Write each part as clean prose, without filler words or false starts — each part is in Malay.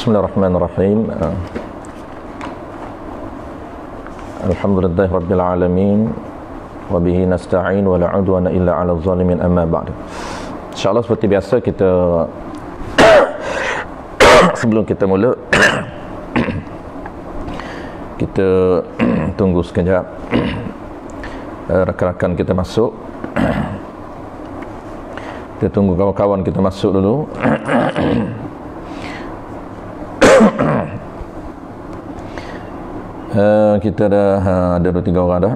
Bismillahirrahmanirrahim. Alhamdulillahi rabbil alamin wa bihi nasta'in wa la 'udwana illa 'alal zalimin, amma ba'd. InsyaAllah seperti biasa kita sebelum kita mula kita tunggu sekejap rakan-rakan kita masuk. Kita tunggu kawan-kawan kita masuk dulu. Kita dah ada 2-3 orang dah.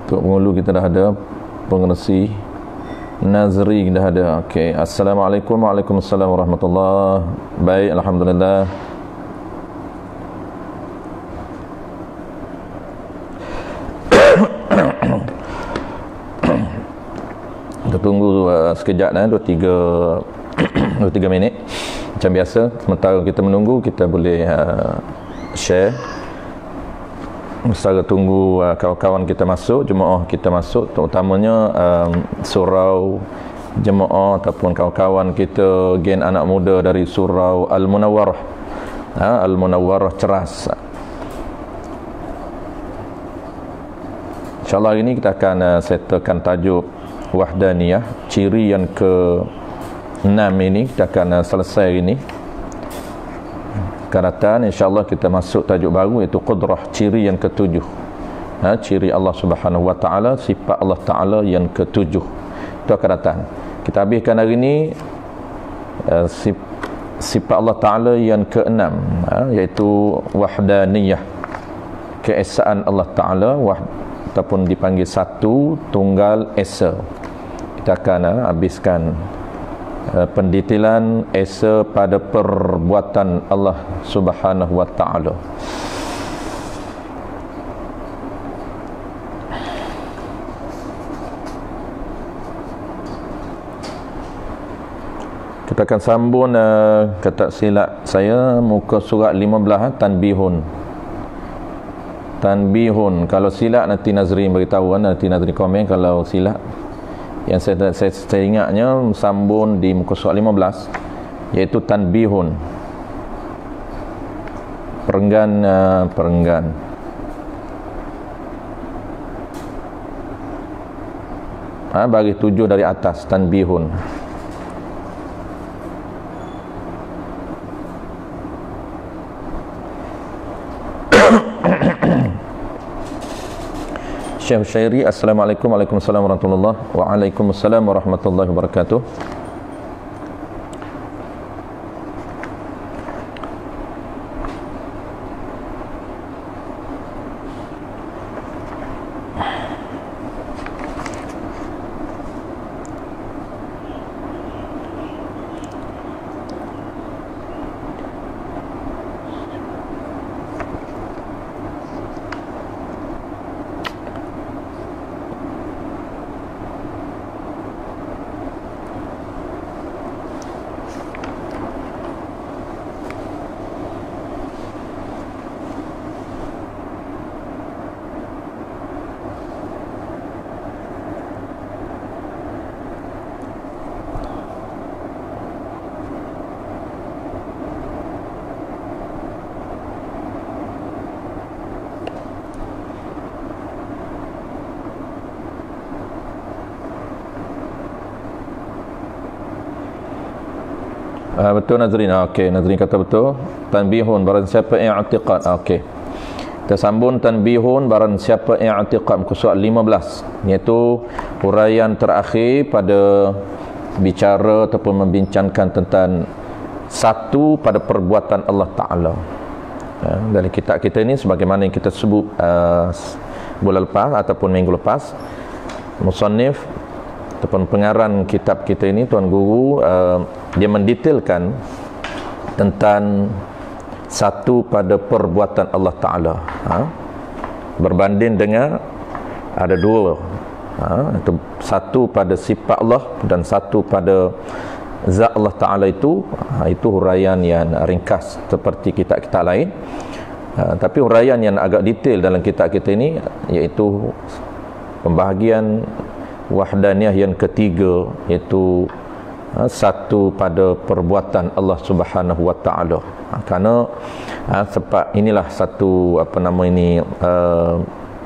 Untuk penghulu kita dah ada, pengerusi Nazri dah ada. Okey, assalamualaikum. Waalaikumsalam warahmatullahi. Baik, alhamdulillah. Kita tunggu sekejap 2-3 minit. Macam biasa, sementara kita menunggu, kita boleh share. Sementara tunggu kawan-kawan kita masuk, jemaah kita masuk, terutamanya surau jemaah ataupun kawan-kawan kita, gen anak muda dari surau Al-Munawwarah, Al-Munawwarah Ceras. InsyaAllah hari ini kita akan settlekan tajuk Wahdaniyah, ciri yang ke-6 ini kita akan selesai hari ini. Karatan insyaAllah kita masuk tajuk baru, iaitu Qudrah, ciri yang ke-7. Ciri Allah Subhanahu Wa Ta'ala, sifat Allah Ta'ala yang ke-7. Itu akan datang. Kita habiskan hari ini sifat Allah Ta'ala yang ke-6, iaitu Wahdaniyah, keesaan Allah Ta'ala, ataupun dipanggil satu tunggal esa. Kita akan habiskan pendetailan esa pada perbuatan Allah Subhanahu Wa Ta'ala. Kita akan sambung kata silap saya, muka surat 15, Tanbihun. Tanbihun. Kalau silap nanti Nazrin beritahu, nanti Nazrin komen kalau silap. Yang saya ingatnya sambung di muka surat 15, iaitu Tanbihun. Perenggan. Bagi 7 dari atas, Tanbihun. Syekh Syairi. Assalamualaikum. Waalaikumsalam warahmatullahi wabarakatuh. Waalaikumsalam warahmatullahi wabarakatuh. Betul Nazrin. Okey, Nazrin kata betul. Tanbihun, barang siapa i'tiqad. Okey, kita sambung Tanbihun, barang siapa i'tiqad, muka surat 15, iaitu huraian terakhir pada bicara ataupun membincangkan tentang satu pada perbuatan Allah Ta'ala. Dari kitab kita ini, sebagaimana yang kita sebut bulan lepas ataupun minggu lepas, musannif ataupun pengarang kitab kita ini, Tuan Guru, dia mendetailkan tentang satu pada perbuatan Allah Ta'ala, berbanding dengan ada dua, itu satu pada sifat Allah dan satu pada zat Allah Ta'ala. Itu huraian yang ringkas seperti kitab-kitab lain. Tapi huraian yang agak detail dalam kitab kita ini, iaitu pembahagian wahdaniyah yang ketiga, iaitu satu pada perbuatan Allah Subhanahu wa taala. Kerana sebab inilah satu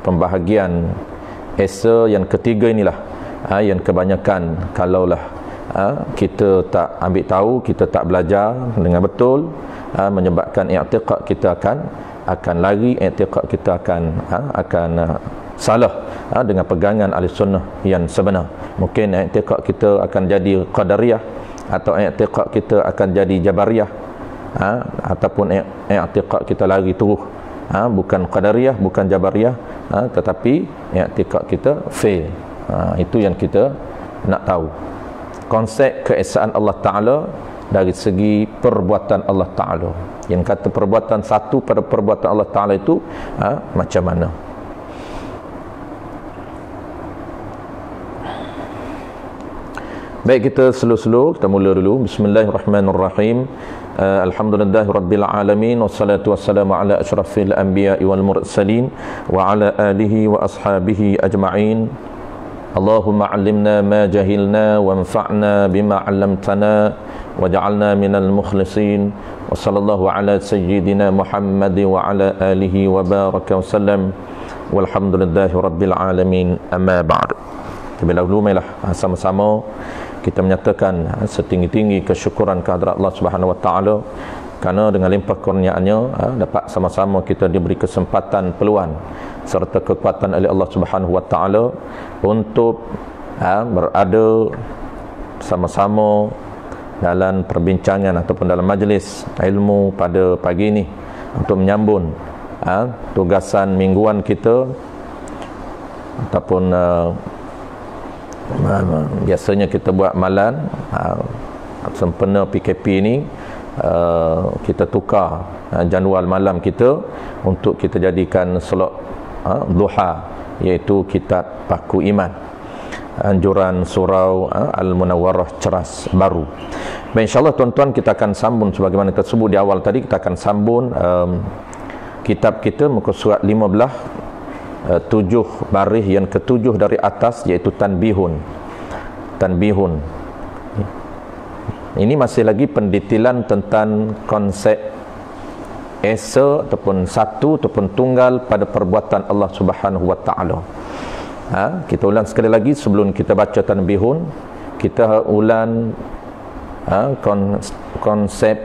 pembahagian esa yang ketiga inilah yang kebanyakan kalaulah kita tak ambil tahu, kita tak belajar dengan betul, menyebabkan i'tiqad kita akan lari, i'tiqad kita akan salah dengan pegangan ahli sunnah yang sebenar. Mungkin i'tiqad kita akan jadi qadariyah, atau i'tiqad kita akan jadi jabariyah, ataupun i'tiqad kita lari terus bukan qadariyah, bukan jabariyah, tetapi i'tiqad kita fail. Itu yang kita nak tahu. Konsep keesaan Allah Ta'ala dari segi perbuatan Allah Ta'ala. Yang kata perbuatan satu pada perbuatan Allah Ta'ala itu macam mana? Baik, kita slow-slow, kita mula dulu. Bismillahirrahmanirrahim. Alhamdulillahi rabbil alamin, wassalatu wassalamu ala asyrafil anbiya'i wal mursalin wa ala alihi wa ashabihi ajma'in. Allahumma 'allimna ma jahilna wanfa'na bima 'allamtana waj'alna minal mukhlisin. Wa sallallahu ala sayyidina Muhammad wa ala alihi wa baraka wasallam. Walhamdulillahi rabbil alamin. Amma ba'd. Bila dulu mailah sama-sama kita menyatakan setinggi-tinggi kesyukuran kehadrat Allah Subhanahu wa taala, kerana dengan limpah kurniaannya dapat sama-sama kita diberi kesempatan, peluang serta kekuatan oleh Allah Subhanahu wa taala untuk berada sama-sama dalam perbincangan ataupun dalam majlis ilmu pada pagi ini untuk menyambung tugasan mingguan kita, ataupun biasanya kita buat malam sempena PKP ini, kita tukar jadual malam kita untuk kita jadikan solat duha, iaitu kitab Paku Iman, anjuran surau Al-Munawwarah Ceras Baru. Baik, insyaAllah tuan-tuan, kita akan sambung sebagaimana kita sebut di awal tadi. Kita akan sambung kitab kita muka surat 15, 7 baris yang ke-7 dari atas, iaitu Tanbihun. Ini masih lagi pendetailan tentang konsep esa ataupun satu ataupun tunggal pada perbuatan Allah Subhanahu wa taala. Kita ulang sekali lagi sebelum kita baca Tanbihun. Kita ulang konsep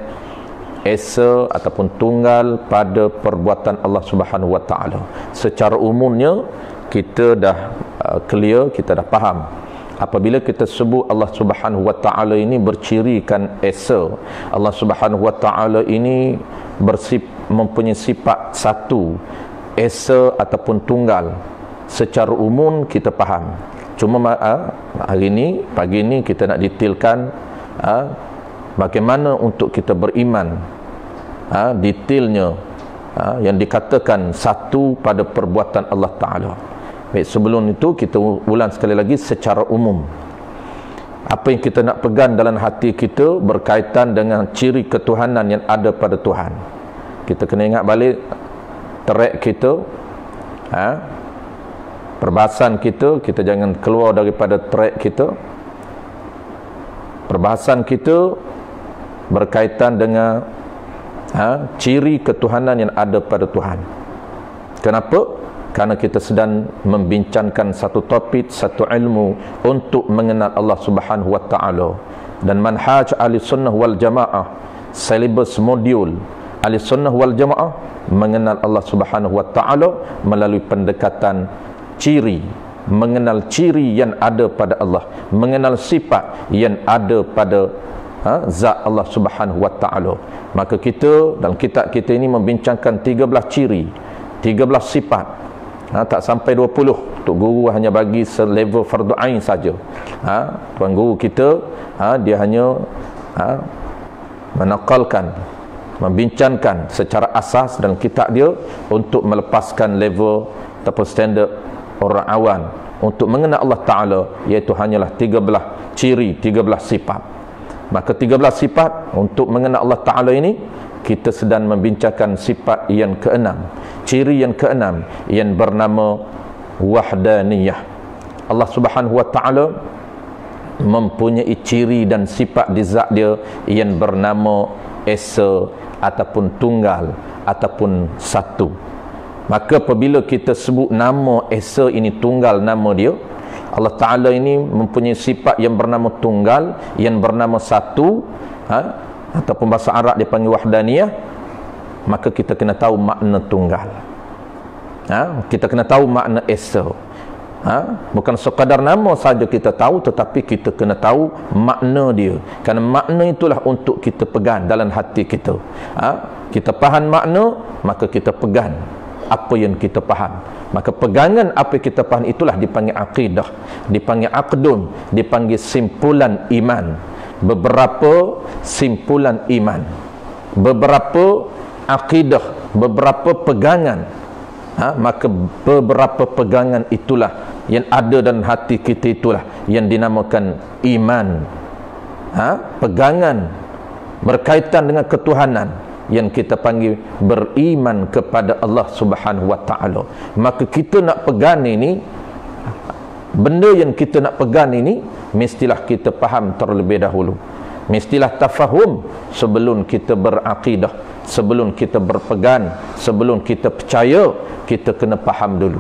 esa ataupun tunggal pada perbuatan Allah Subhanahu wa taala. Secara umumnya kita dah clear, kita dah faham. Apabila kita sebut Allah Subhanahu wa taala ini bercirikan esa, Allah Subhanahu wa taala ini mempunyai sifat satu, esa ataupun tunggal, secara umum kita faham. Cuma hari ini, pagi ini kita nak detailkan bagaimana untuk kita beriman detailnya yang dikatakan satu pada perbuatan Allah Ta'ala. Baik, sebelum itu kita ulang sekali lagi secara umum. Apa yang kita nak pegang dalam hati kita berkaitan dengan ciri ketuhanan yang ada pada Tuhan. Kita kena ingat balik track kita, perbahasan kita jangan keluar daripada track kita. Perbahasan kita berkaitan dengan ciri ketuhanan yang ada pada Tuhan. Kenapa? Karena kita sedang membincangkan satu topik, satu ilmu untuk mengenal Allah Subhanahu wa taala. Dan manhaj ahli sunnah wal jamaah, syllabus modul ahli sunnah wal jamaah mengenal Allah Subhanahu wa taala melalui pendekatan ciri, mengenal ciri yang ada pada Allah, mengenal sifat yang ada pada zat Allah Subhanahu wa taala. Maka kita dalam kitab kita ini membincangkan 13 ciri, 13 sifat. Tak sampai 20. Tok guru hanya bagi selevel fardu ain saja. Tuan guru kita dia hanya menakalkan, membincangkan secara asas dalam kitab dia untuk melepaskan level ataupun standard orang awam untuk mengenal Allah Ta'ala, iaitu hanyalah 13 ciri, 13 sifat. Maka 13 sifat untuk mengenal Allah Ta'ala ini, kita sedang membincangkan sifat yang keenam, ciri yang keenam yang bernama wahdaniyah. Allah Subhanahu wa taala mempunyai ciri dan sifat di zat dia yang bernama esa ataupun tunggal ataupun satu. Maka apabila kita sebut nama esa ini tunggal nama dia, Allah Ta'ala ini mempunyai sifat yang bernama tunggal, yang bernama satu, ataupun bahasa Arab dia panggil wahdaniyah, maka kita kena tahu makna tunggal. Kita kena tahu makna esa. Bukan sekadar nama saja kita tahu, tetapi kita kena tahu makna dia, kerana makna itulah untuk kita pegang dalam hati kita. Kita faham makna, maka kita pegang apa yang kita faham. Maka pegangan apa yang kita faham itulah dipanggil akidah, dipanggil aqdun, dipanggil simpulan iman. Beberapa simpulan iman, beberapa akidah, beberapa pegangan. Maka beberapa pegangan itulah yang ada dalam hati kita, itulah yang dinamakan iman. Pegangan berkaitan dengan ketuhanan yang kita panggil beriman kepada Allah Subhanahu wa taala. Maka kita nak pegang ini, benda yang kita nak pegang ini, mestilah kita faham terlebih dahulu. Mestilah tafahum sebelum kita berakidah, sebelum kita berpegang, sebelum kita percaya, kita kena faham dulu.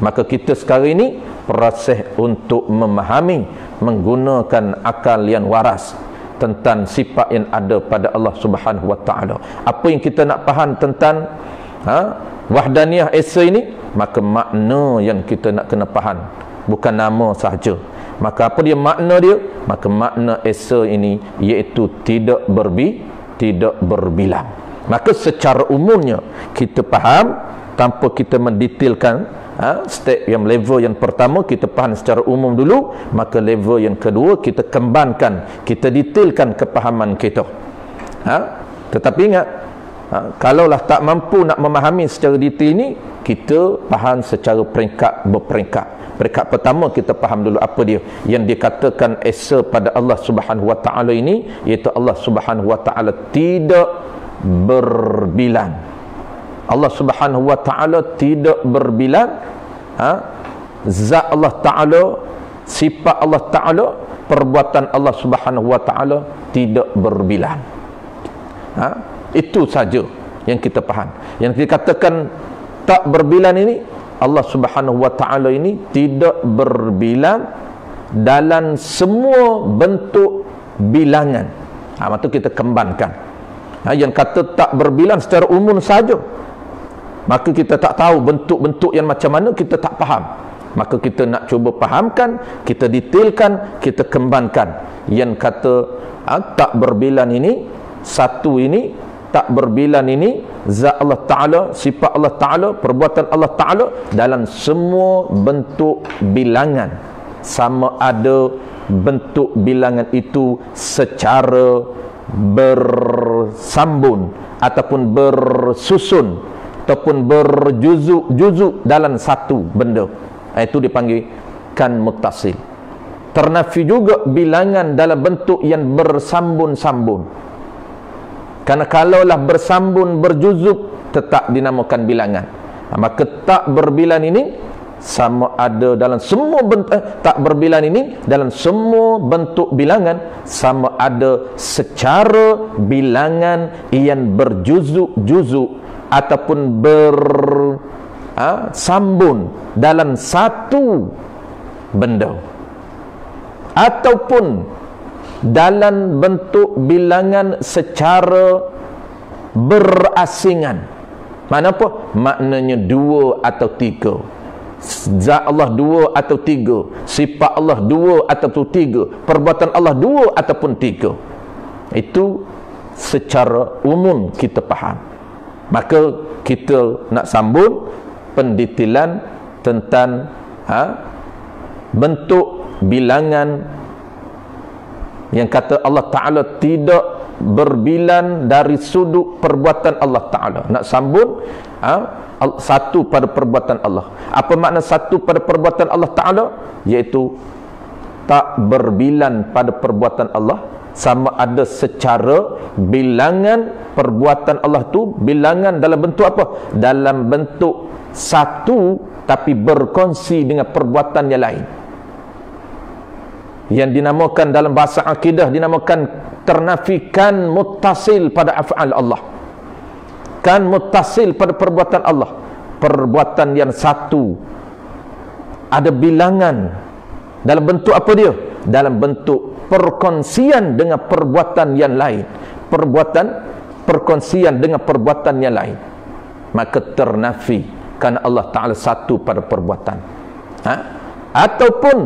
Maka kita sekarang ini proses untuk memahami, menggunakan akal yang waras tentang sifat yang ada pada Allah Subhanahu wa taala. Apa yang kita nak faham tentang wahdaniyah esa ini, maka makna yang kita nak kena faham, bukan nama sahaja. Maka apa dia makna dia? Maka makna esa ini iaitu tidak berbilang. Maka secara umumnya kita faham tanpa kita mendetailkan. Step yang level yang pertama kita faham secara umum dulu, maka level yang kedua kita kembangkan, kita detailkan kepahaman kita. Tetapi ingat, kalaulah tak mampu nak memahami secara detail ini, kita faham secara peringkat berperingkat. Peringkat pertama kita faham dulu apa dia yang dikatakan esa pada Allah Subhanahu wa taala ini, iaitu Allah Subhanahu wa taala tidak berbilang. Allah Subhanahu wa taala tidak berbilang. Zat Allah taala, sifat Allah taala, perbuatan Allah Subhanahu wa taala tidak berbilang. Itu saja yang kita faham. Yang dikatakan tak berbilang ini, Allah Subhanahu wa taala ini tidak berbilang dalam semua bentuk bilangan. Maka kita kembangkan. Yang kata tak berbilang secara umum saja, maka kita tak tahu bentuk-bentuk yang macam mana, kita tak faham. Maka kita nak cuba fahamkan, kita detailkan, kita kembangkan. Yang kata tak berbilang ini, satu ini, tak berbilang ini, zat Allah Ta'ala, sifat Allah Ta'ala, perbuatan Allah Ta'ala dalam semua bentuk bilangan. Sama ada bentuk bilangan itu secara bersambung ataupun bersusun ataupun berjuzuk-juzuk dalam satu benda, itu dipanggil kan muttasil. Ternafi juga bilangan dalam bentuk yang bersambung-sambung, karena kalaulah bersambung berjuzuk tetap dinamakan bilangan. Maka tak berbilang ini sama ada dalam semua bentuk, tak berbilang ini dalam semua bentuk bilangan sama ada secara bilangan yang berjuzuk-juzuk ataupun bersambung dalam satu benda, ataupun dalam bentuk bilangan secara berasingan. Mana apa? Maknanya dua atau tiga. Zat Allah dua atau tiga, sifat Allah dua atau tiga, perbuatan Allah dua ataupun tiga. Itu secara umum kita faham. Maka kita nak sambung pendetailan tentang bentuk bilangan yang kata Allah Ta'ala tidak berbilang dari sudut perbuatan Allah Ta'ala. Nak sambung satu pada perbuatan Allah. Apa makna satu pada perbuatan Allah Ta'ala? Iaitu tak berbilang pada perbuatan Allah, sama ada secara bilangan perbuatan Allah tu, bilangan dalam bentuk apa? Dalam bentuk satu tapi berkongsi dengan perbuatan yang lain. yang dinamakan dalam bahasa akidah dinamakan ternafikan muttasil pada af'al Allah. Kan muttasil pada perbuatan Allah, perbuatan yang satu ada bilangan dalam bentuk apa dia? Dalam bentuk perkongsian dengan perbuatan yang lain, perkongsian dengan perbuatan yang lain, maka ternafi kerana Allah Ta'ala satu pada perbuatan. Ataupun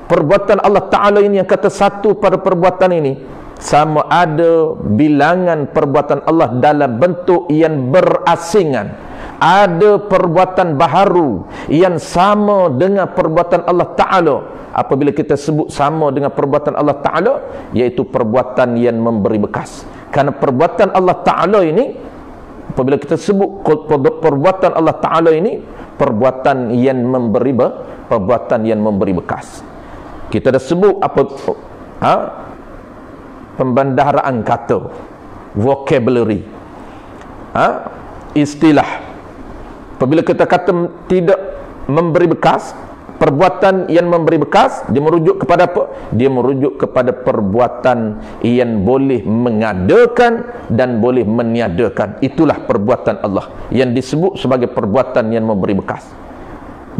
perbuatan Allah Ta'ala ini yang kata satu pada perbuatan ini sama ada bilangan perbuatan Allah dalam bentuk yang berasingan, ada perbuatan baharu yang sama dengan perbuatan Allah Ta'ala. Apabila kita sebut sama dengan perbuatan Allah Ta'ala, iaitu perbuatan yang memberi bekas. Kerana perbuatan Allah Ta'ala ini, apabila kita sebut perbuatan Allah Ta'ala ini, perbuatan yang memberi bekas. Kita dah sebut apa pembendaharaan kata, vocabulary, istilah. Apabila kita kata tidak memberi bekas, perbuatan yang memberi bekas, dia merujuk kepada apa? Dia merujuk kepada perbuatan yang boleh mengadakan dan boleh meniadakan. Itulah perbuatan Allah yang disebut sebagai perbuatan yang memberi bekas.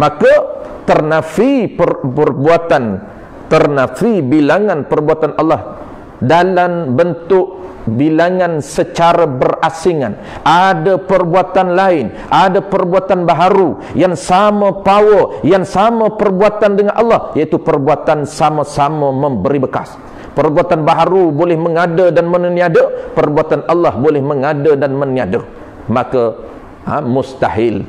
Maka ternafi bilangan perbuatan Allah dalam bentuk bilangan secara berasingan. Ada perbuatan lain, ada perbuatan baharu yang sama power, yang sama perbuatan dengan Allah, iaitu perbuatan sama-sama memberi bekas. Perbuatan baharu boleh mengada dan meniada, perbuatan Allah boleh mengada dan meniada. Maka mustahil.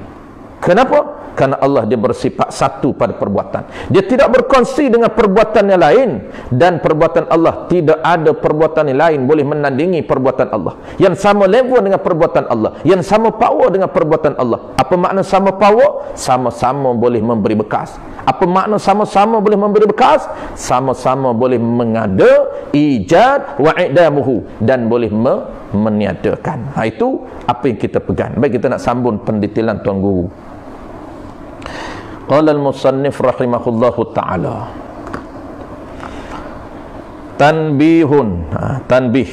Kenapa? Kerana Allah dia bersifat satu pada perbuatan. Dia tidak berkongsi dengan perbuatan yang lain, dan perbuatan Allah tidak ada perbuatan yang lain boleh menandingi perbuatan Allah. Yang sama level dengan perbuatan Allah, yang sama power dengan perbuatan Allah. Apa makna sama power? Sama-sama boleh memberi bekas. Apa makna sama-sama boleh memberi bekas? Sama-sama boleh mengada, ijad wa idamuhu, dan boleh meniadakan. Itu apa yang kita pegang. Baik, kita nak sambung pendetailan Tuan Guru. Qala al-musannif rahimahullahu ta'ala, tanbihun, tanbih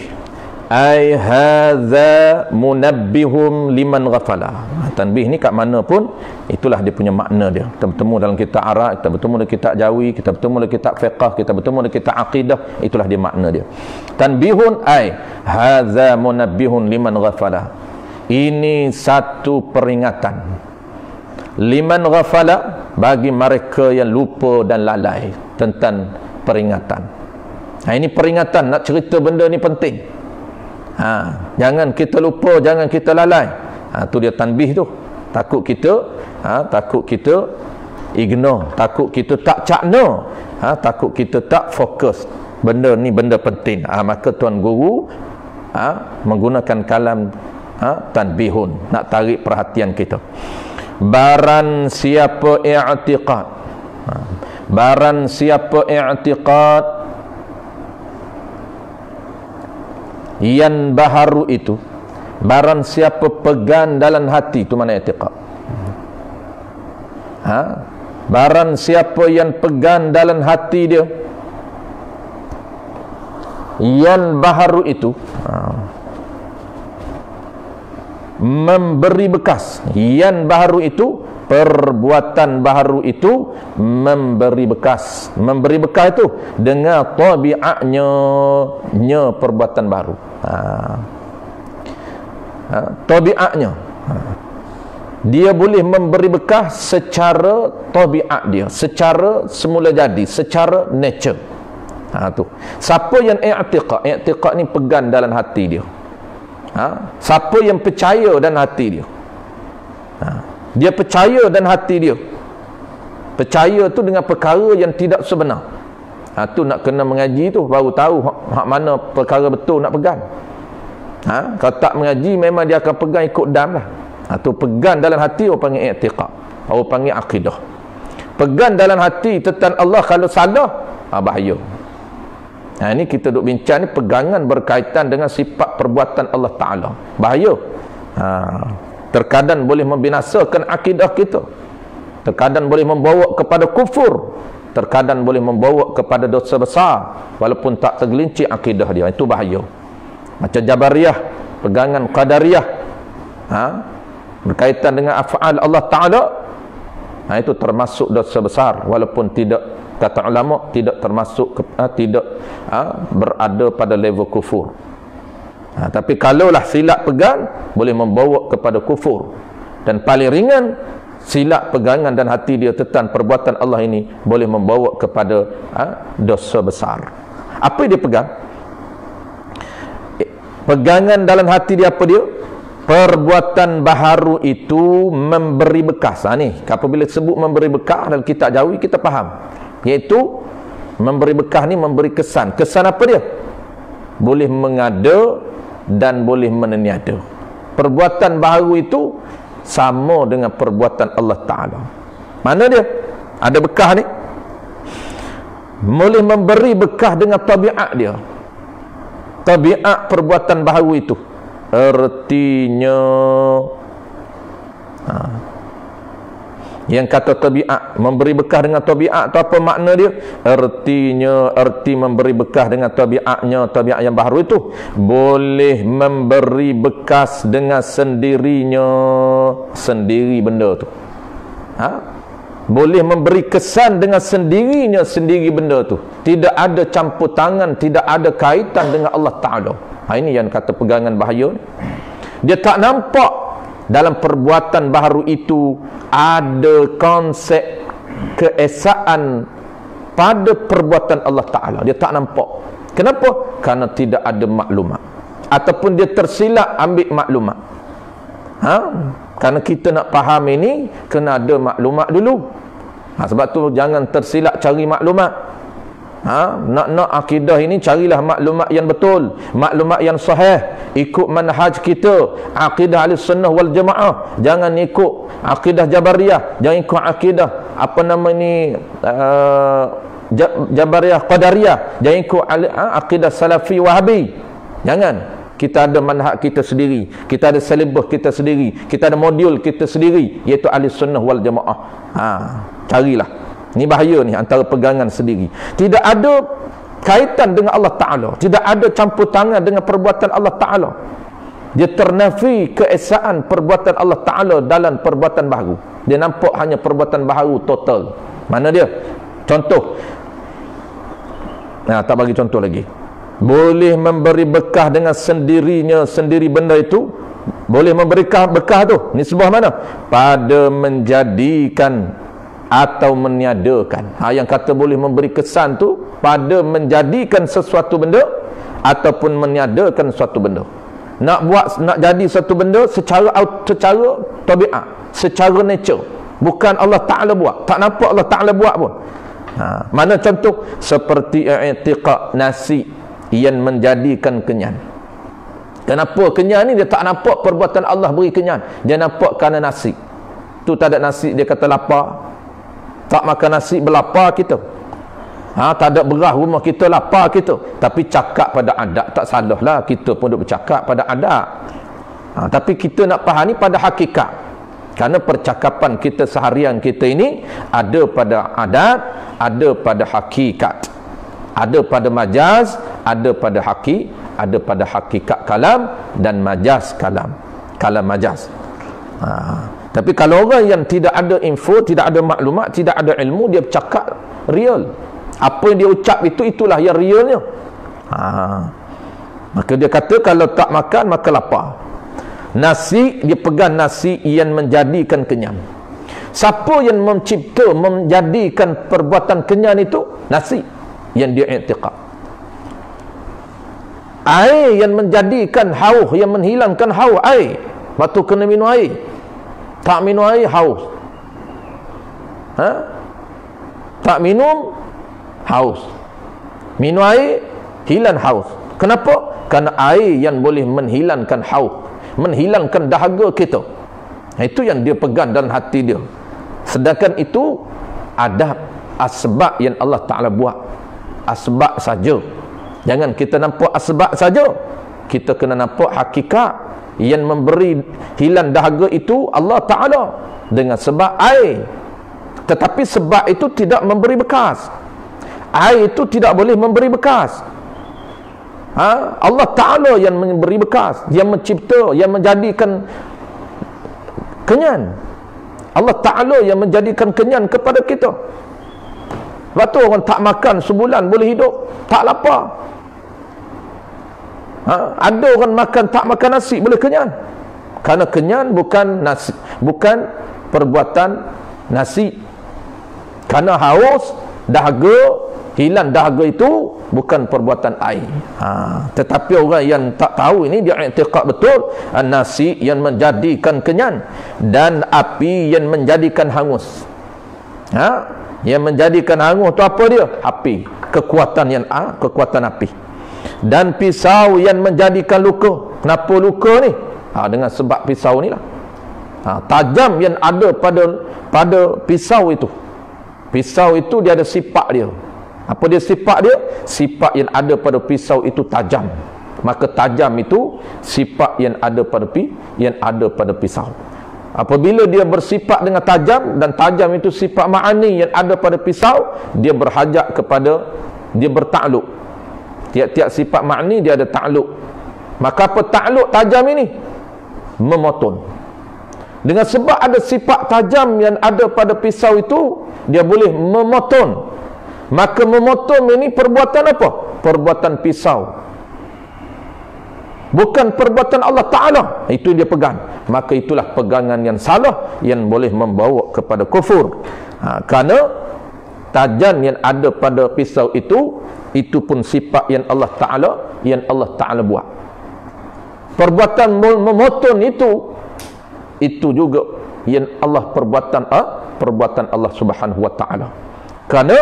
ay hadza munabbihum liman ghafala. Tanbih ni kat mana pun itulah dia punya makna dia. Kita bertemu dalam kitab Arab, kita bertemu dalam kitab Jawi, kita bertemu dalam kitab fiqh, kita bertemu dalam kitab akidah, itulah dia makna dia. Tanbihun ay hadza munabbihun liman ghafala. Ini satu peringatan liman ghafala, bagi mereka yang lupa dan lalai tentang peringatan. Ini peringatan, nak cerita benda ni penting. Jangan kita lupa, jangan kita lalai. Tu dia tanbih tu. Takut kita ignore, takut kita tak cakna, takut kita tak fokus. Benda ni benda penting. Maka Tuan Guru menggunakan kalam tanbihun, nak tarik perhatian kita. Barang siapa i'tiqad, barang siapa i'tiqad yang baharu itu, barang siapa pegang dalam hati, itu mana i'tiqad. Barang siapa yang pegang dalam hati dia yang baharu itu, memberi bekas. Yang baharu itu, perbuatan baharu itu memberi bekas. Memberi bekas itu dengan tabiatnya, perbuatan baru. Tabiatnya, dia boleh memberi bekas secara tabiat dia, secara semula jadi, secara nature. Tu. Siapa yang i'tiqad, i'tiqad ni pegang dalam hati dia. Siapa yang percaya dan hati dia, dia percaya dan hati dia, percaya tu dengan perkara yang tidak sebenar. Tu nak kena mengaji tu baru tahu hak mana perkara betul nak pegang. Kalau tak mengaji memang dia akan pegang ikut dam lah. Tu pegang dalam hati, orang panggil i'tiqad, orang panggil akidah. Pegang dalam hati tentang Allah, kalau salah bahaya. Ini kita duk bincang ni, pegangan berkaitan dengan sifat perbuatan Allah Ta'ala. Bahaya. Terkadang boleh membinasakan akidah kita, terkadang boleh membawa kepada kufur. terkadang boleh membawa kepada dosa besar walaupun tak tergelincir akidah dia. Itu bahaya. Macam Jabariyah, pegangan Qadariyah, berkaitan dengan af'al Allah Ta'ala, itu termasuk dosa besar walaupun tidak, kata ulama, tidak termasuk berada pada level kufur. Tapi kalaulah silap pegang boleh membawa kepada kufur, dan paling ringan silap pegangan dan hati dia tetan perbuatan Allah ini boleh membawa kepada dosa besar. Apa dia pegang? Pegangan dalam hati dia apa dia? Perbuatan baharu itu memberi bekas. Ni apabila sebut memberi bekas dalam kitab Jawi kita faham, iaitu memberi bekas ni memberi kesan. Kesan apa dia? Boleh mengada dan boleh meniada. Perbuatan baharu itu sama dengan perbuatan Allah Ta'ala. Mana dia? Ada bekas ni. Boleh memberi bekas dengan tabiat dia. Tabiat perbuatan baharu itu. Artinya yang kata tabiat, memberi bekas dengan tabiat tu apa makna dia? Artinya, arti memberi bekas dengan tabiatnya, tabiat yang baru itu boleh memberi bekas dengan sendirinya sendiri benda tu. Boleh memberi kesan dengan sendirinya sendiri benda tu. Tidak ada campur tangan, tidak ada kaitan dengan Allah Ta'ala. Ini yang kata pegangan bahaya. Dia tak nampak dalam perbuatan baharu itu ada konsep keesaan pada perbuatan Allah Ta'ala. Dia tak nampak. Kenapa? Kerana tidak ada maklumat, ataupun dia tersilap ambil maklumat. Kerana kita nak faham ini kena ada maklumat dulu. Sebab tu jangan tersilap cari maklumat. Nak akidah ini carilah maklumat yang betul, maklumat yang sahih, ikut manhaj kita akidah ahli sunnah wal jamaah. Jangan ikut akidah Jabariyah, jangan ikut akidah apa nama ni Jabariyah Qadariyah, jangan ikut akidah Salafi Wahabi. Jangan. Kita ada manhaj kita sendiri, kita ada selebah kita sendiri, kita ada modul kita sendiri, iaitu ahli sunnah wal jamaah. Carilah. Ini bahaya ni antara pegangan sendiri. Tidak ada kaitan dengan Allah Ta'ala, tidak ada campur tangan dengan perbuatan Allah Ta'ala. Dia ternafi keesaan perbuatan Allah Ta'ala dalam perbuatan baharu. Dia nampak hanya perbuatan baharu total. Mana dia? Contoh. Tak bagi contoh lagi. Boleh memberi bekas dengan sendirinya sendiri benda itu. Boleh memberi bekas tu. Ni sebuah mana? Pada menjadikan atau meniadakan. Yang kata boleh memberi kesan tu pada menjadikan sesuatu benda ataupun meniadakan suatu benda. Nak jadi satu benda secara tabiat, secara nature. Bukan Allah Ta'ala buat. Tak nampak Allah Ta'ala buat pun. Mana contoh? Seperti i'tiqad nasi yang menjadikan kenyang. Kenapa kenyang ni? Dia tak nampak perbuatan Allah beri kenyang. Dia nampak kerana nasi. Tu tak ada nasi, dia kata lapar. Tak makan nasi berlapar kita. Tak ada beras rumah kita lapar kita. Tapi cakap pada adat tak salah lah. Kita pun duk bercakap pada adat. Tapi kita nak faham ni pada hakikat. Kerana percakapan kita seharian kita ini ada pada adat, ada pada hakikat. Ada pada majaz, ada pada ada pada hakikat kalam dan majaz kalam. Kalam majaz. Tapi kalau orang yang tidak ada info, tidak ada maklumat, tidak ada ilmu, dia bercakap real. Apa yang dia ucap itulah yang realnya. Maka dia kata kalau tak makan maka lapar. Nasi, dia pegang nasi yang menjadikan kenyang. Siapa yang mencipta, menjadikan perbuatan kenyang itu? Nasi yang dia i'tiqad. Air yang menjadikan haus, yang menghilangkan haus, air. Waktu kena minum air. Tak minum air, haus. Tak minum, haus. Minum air, hilang haus. Kenapa? Kerana air yang boleh menghilangkan haus, menghilangkan dahaga kita. Itu yang dia pegang dalam hati dia. Sedangkan itu ada asbab yang Allah Ta'ala buat. Asbab saja. Jangan kita nampak asbab saja. Kita kena nampak hakikat. Yang memberi hilang dahaga itu Allah Ta'ala dengan sebab air. Tetapi sebab itu tidak memberi bekas. Air itu tidak boleh memberi bekas. Allah Ta'ala yang memberi bekas, yang mencipta, yang menjadikan kenyang. Allah Ta'ala yang menjadikan kenyang kepada kita. Sebab tu orang tak makan sebulan boleh hidup, tak lapar. Ada orang tak makan nasi boleh kenyang. Kerana kenyang bukan nasi, bukan perbuatan nasi. Kerana haus, dahaga, hilang dahaga itu bukan perbuatan air. Tetapi orang yang tak tahu ini, dia i'tiqad betul nasi yang menjadikan kenyang dan api yang menjadikan hangus. Yang menjadikan hangus itu apa dia? Api, kekuatan kekuatan api. Dan pisau yang menjadikan luka. Kenapa luka ni? Dengan sebab pisau ni lah. Tajam yang ada pada pisau itu. Pisau itu dia ada sifat dia. Apa dia sifat dia? Sifat yang ada pada pisau itu tajam. Maka tajam itu sifat yang ada pada pisau. Apabila dia bersifat dengan tajam, dan tajam itu sifat ma'ani yang ada pada pisau, dia berhajat kepada, dia bertakluk. Tiap-tiap sifat ma'ani dia ada takluk. Maka apa takluk tajam ini? Memotong. Dengan sebab ada sifat tajam yang ada pada pisau itu, dia boleh memotong. Maka memotong ini perbuatan apa? Perbuatan pisau, bukan perbuatan Allah Ta'ala. Itu dia pegang. Maka itulah pegangan yang salah, yang boleh membawa kepada kufur. Kerana tajam yang ada pada pisau itu pun sifat yang Allah Ta'ala buat. Perbuatan memotong itu juga yang perbuatan Allah Subhanahu wa Ta'ala. Kerana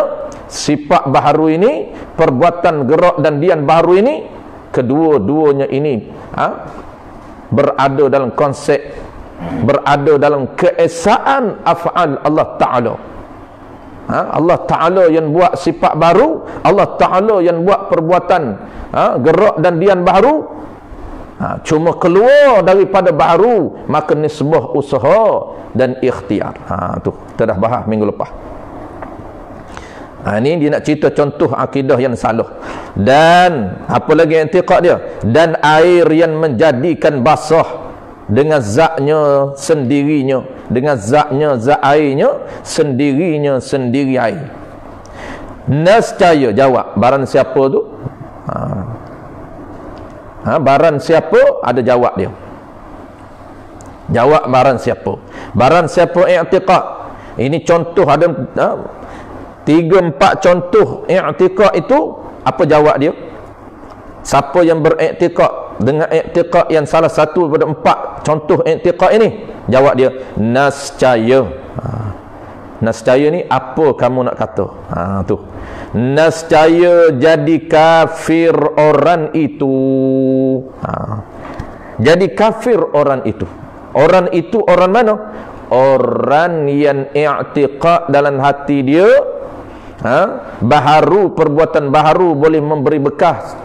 sifat baharu ini, perbuatan gerak dan diam baharu ini, kedua-duanya ini berada dalam konsep, berada dalam keesaan af'al Allah Ta'ala. Allah Ta'ala yang buat sifat baru, Allah Ta'ala yang buat perbuatan gerak dan diam baharu. Cuma keluar daripada baharu, maka nisbah usaha dan ikhtiar. Tu kita dah bahas minggu lepas. Ini dia nak cerita contoh akidah yang salah. Dan apa lagi i'tiqad dia? Dan air yang menjadikan basah dengan zatnya sendirinya, dengan zatnya, zat airnya sendirinya sendiri air. Nescaya, jawab barang siapa tu? Barang siapa, ada jawab dia. Jawab barang siapa. Barang siapa i'tiqad. Ini contoh ada 3-4 contoh i'tiqad itu. Apa jawab dia? Siapa yang beriktikad dengan i'tiqad yang salah satu daripada 4 contoh i'tiqad ini? Jawab dia, nascaya. Nascaya ni apa kamu nak kata? Tu. Nascaya jadi kafir orang itu. Jadi kafir orang itu. Orang itu orang mana? Orang yang i'tiqad dalam hati dia, baharu, perbuatan baharu boleh memberi bekas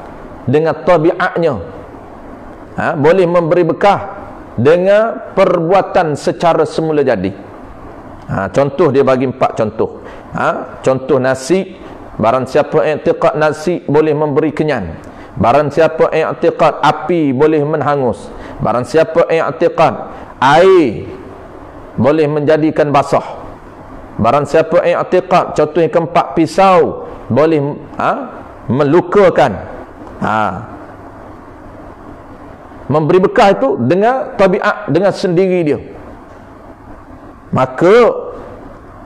dengan tabiatnya, boleh memberi bekas dengan perbuatan secara semula jadi. Contoh dia bagi 4 contoh. Contoh nasi, barang siapa i'tiqad nasi boleh memberi kenyang. Barang siapa i'tiqad api boleh menhangus. Barang siapa i'tiqad air boleh menjadikan basah. Barang siapa i'tiqad, contoh yang keempat, pisau boleh melukakan. Memberi bekas itu dengan tabiat, dengan sendiri dia. Maka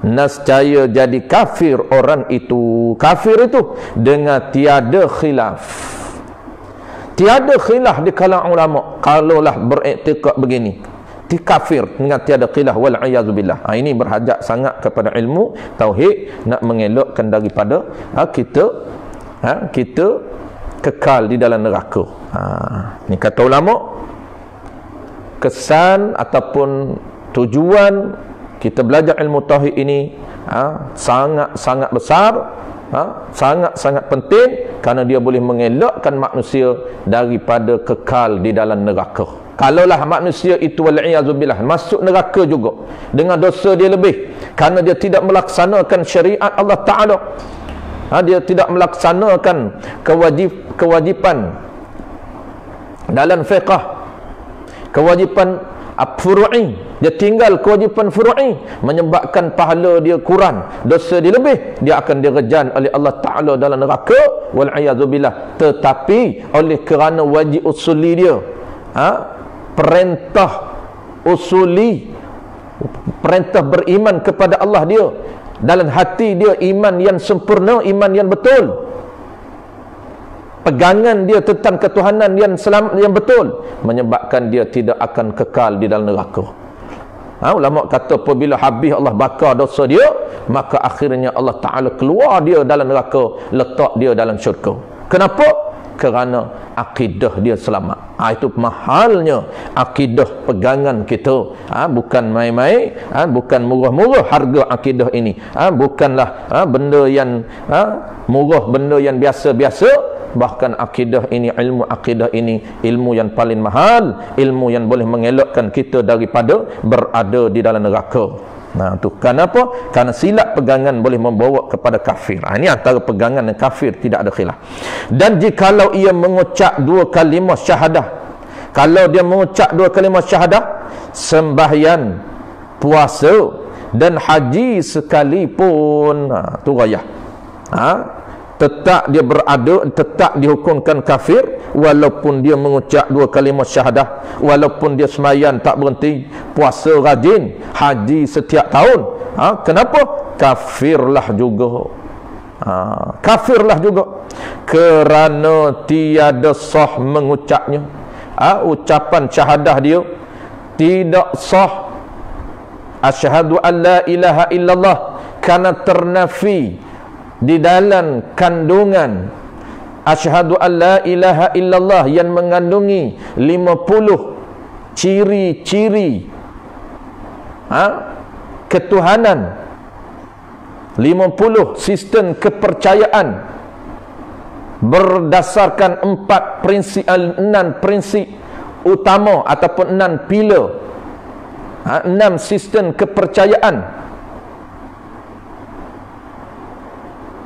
nascaya jadi kafir orang itu. Kafir itu dengan tiada khilaf. Tiada khilaf di kalangan ulama. Kalaulah beriktikad begini, kafir dengan tiada khilaf, wal a'yadzu billah. Ini berhajat sangat kepada ilmu tauhid, nak mengelakkan daripada kita kekal di dalam neraka. Ni kata ulama, kesan ataupun tujuan kita belajar ilmu tauhid ini sangat-sangat besar, sangat-sangat penting, kerana dia boleh mengelakkan manusia daripada kekal di dalam neraka. Kalaulah manusia itu wal a'yadzu billah masuk neraka juga dengan dosa dia lebih, Kerana dia tidak melaksanakan syariat Allah Ta'ala. Dia tidak melaksanakan kewajipan dalam fiqh, kewajipan furu'i, dia tinggal kewajipan furu'i, menyebabkan pahala dia kurang, dosa dia lebih, dia akan direjan oleh Allah Ta'ala dalam neraka wal'iyadzubillah. Tetapi oleh kerana wajib usuli dia, perintah usuli, perintah beriman kepada Allah dia, dalam hati dia iman yang sempurna, iman yang betul, pegangan dia tentang ketuhanan yang betul, menyebabkan dia tidak akan kekal di dalam neraka. Ulama kata apabila habis Allah bakar dosa dia, maka akhirnya Allah Ta'ala keluar dia dalam neraka, letak dia dalam syurga. Kenapa? Kerana akidah dia selamat. Itu mahalnya akidah pegangan kita. Bukan main-main, bukan murah-murah harga akidah ini. Bukanlah benda yang murah, benda yang biasa-biasa. Bahkan akidah ini, ilmu akidah ini, ilmu yang paling mahal, ilmu yang boleh mengelakkan kita daripada berada di dalam neraka. Tu kenapa? Kerana silap pegangan boleh membawa kepada kafir. Ini antara pegangan dan kafir, tidak ada khilaf. Dan jikalau ia mengucap dua kalimah syahadah, kalau dia mengucap dua kalimah syahadah, sembahyang, puasa dan haji sekalipun, tu rayah, tetap dia berada, tetap dihukumkan kafir walaupun dia mengucap dua kalimah syahadah, walaupun dia sembahyang tak berhenti, puasa rajin, haji setiap tahun. Kenapa? Kafirlah juga. Kafirlah juga kerana tiada sah mengucapnya. Ucapan syahadah dia tidak sah. Asyhadu an la ilaha illallah, kerana ternafi di dalam kandungan asyhadu an la ilaha illallah yang mengandungi 50 ciri-ciri ketuhanan, 50 sistem kepercayaan berdasarkan 6 prinsip utama ataupun 6 pilar, 6 sistem kepercayaan.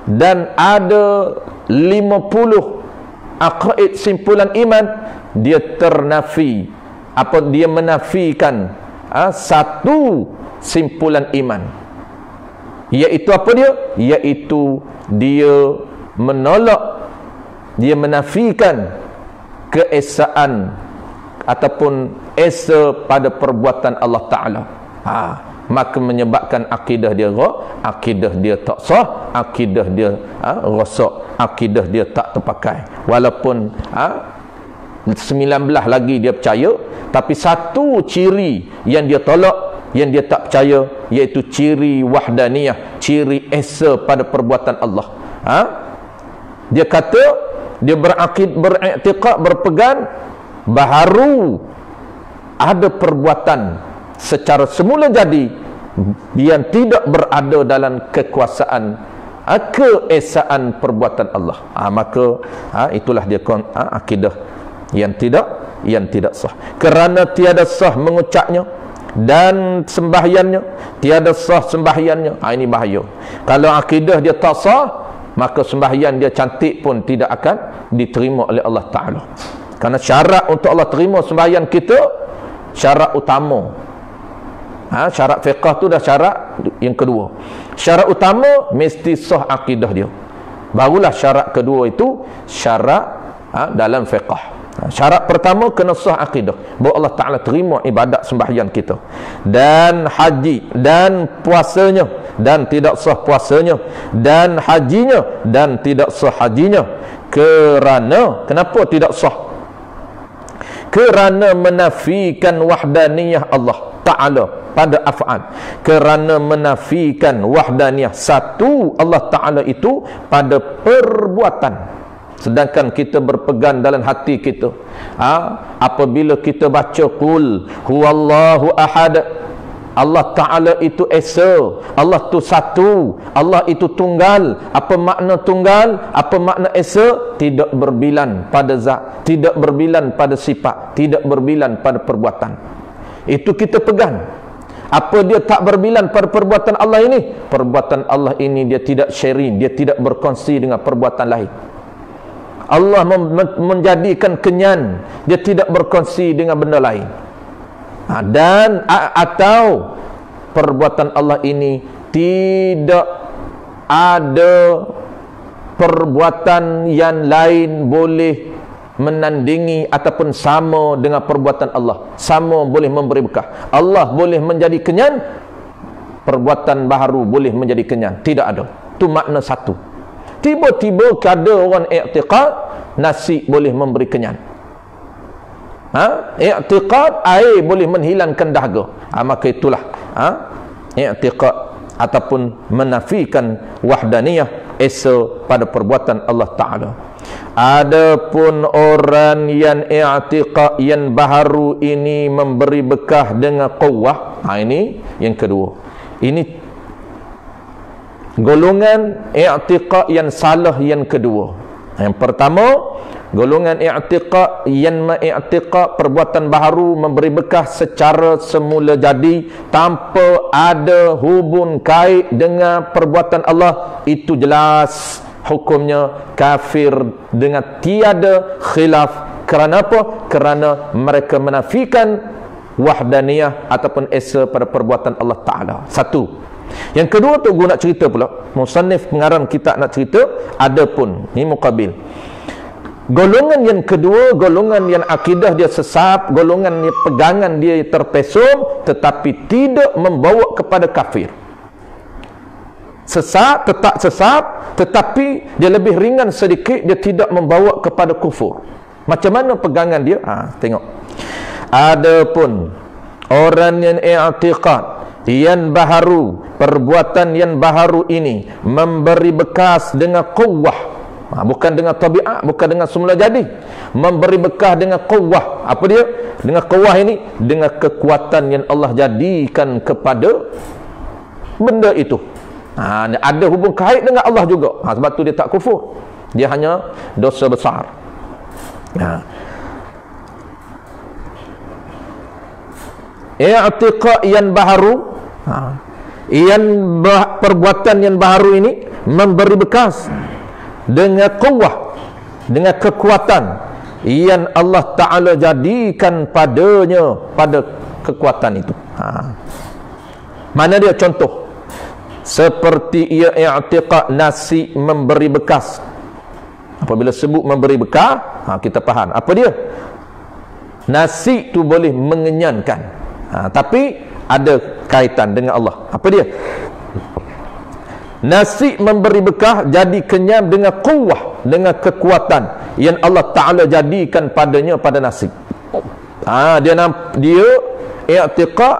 Dan ada 50 aqaid simpulan iman, dia ternafi, dia menafikan satu simpulan iman, iaitu apa dia? Iaitu dia menolak, dia menafikan keesaan ataupun esa pada perbuatan Allah Ta'ala. Maka menyebabkan akidah dia tak sah, akidah dia rosak, akidah dia tak terpakai. Walaupun 19 lagi dia percaya, tapi satu ciri yang dia tolak, yang dia tak percaya, iaitu ciri wahdaniyah, ciri esa pada perbuatan Allah. Dia kata, dia beriktikad, berpegang baharu ada perbuatan secara semula jadi yang tidak berada dalam kekuasaan keesaan perbuatan Allah. Maka itulah dia akidah yang tidak sah, kerana tiada sah mengucapnya dan sembahyangnya, tiada sah sembahyangnya. Ini bahaya. Kalau akidah dia tak sah, maka sembahyang dia cantik pun tidak akan diterima oleh Allah Ta'ala. Kerana syarat untuk Allah terima sembahyang kita, syarat utama, syarat fiqh tu dah syarat yang kedua. Syarat utama mesti sah akidah dia, barulah syarat kedua itu syarat dalam fiqh. Syarat pertama kena sah akidah, bahawa Allah Ta'ala terima ibadat sembahyang kita, dan haji dan puasanya, dan tidak sah puasanya, dan hajinya dan tidak sah hajinya. Kenapa tidak sah? Kerana menafikan wahdaniyah Allah Ta'ala pada af'al, kerana menafikan wahdaniyah satu Allah Ta'ala itu pada perbuatan. Sedangkan kita berpegang dalam hati kita, apabila kita baca qul huwallahu ahad, Allah Ta'ala itu esa, Allah itu satu, Allah itu tunggal. Apa makna tunggal? Apa makna esa? Tidak berbilan pada zat, tidak berbilan pada sifat, tidak berbilan pada perbuatan. Itu kita pegang. Apa dia tak berbilan pada perbuatan Allah ini? Perbuatan Allah ini dia tidak sharing, dia tidak berkongsi dengan perbuatan lain. Allah menjadikan kenyan, dia tidak berkongsi dengan benda lain. Dan atau perbuatan Allah ini tidak ada perbuatan yang lain boleh menandingi ataupun sama dengan perbuatan Allah. Sama boleh memberi berkah. Allah boleh menjadi kenyan, perbuatan baharu boleh menjadi kenyan. Tidak ada. Itu makna satu. Tiba-tiba ada orang i'tiqad nasi boleh memberi kenyan. I'tiqad air boleh menghilangkan dahaga. Maka itulah i'tiqad ataupun menafikan wahdaniyah esa pada perbuatan Allah Ta'ala. Adapun orang yang i'tiqad yang baharu ini memberi bekah dengan quwwah, ini yang kedua. Ini golongan i'tiqad yang salah yang kedua. Yang pertama, golongan i'tiqad yang mengiktikad perbuatan baharu memberi bekah secara semula jadi tanpa ada hubung kait dengan perbuatan Allah, itu jelas hukumnya kafir dengan tiada khilaf. Kerana apa? Kerana mereka menafikan wahdaniyah ataupun esa pada perbuatan Allah Ta'ala. Satu. Yang kedua tu gua nak cerita pula, musannif pengarang kitab nak cerita, adapun ni muqabil. Golongan yang kedua, golongan yang akidah dia sesat, golongan yang pegangan dia terpesong tetapi tidak membawa kepada kafir. Sesat, tetap sesat, tetapi dia lebih ringan sedikit, dia tidak membawa kepada kufur. Macam mana pegangan dia? Tengok. Adapun orang yang i'tiqad yang baharu, perbuatan yang baharu ini memberi bekas dengan quwwah, bukan dengan tabiat, bukan dengan semula jadi, memberi bekah dengan quwwah. Apa dia? Dengan quwwah ini, dengan kekuatan yang Allah jadikan kepada benda itu. Ada hubung kait dengan Allah juga. Sebab tu dia tak kufur, dia hanya dosa besar. I'tiqad yang baharu, perbuatan yang baharu ini memberi bekas dengan quwwah, dengan kekuatan yang Allah Ta'ala jadikan padanya, pada kekuatan itu. Mana dia contoh? Seperti ia i'tiqad nasi memberi bekas. Apabila sebut memberi bekah, kita faham apa dia. Nasi tu boleh mengenyangkan, tapi ada kaitan dengan Allah. Apa dia? Nasi memberi bekah jadi kenyang dengan quwwah, dengan kekuatan yang Allah Ta'ala jadikan padanya, pada nasi. Dia i'tiqad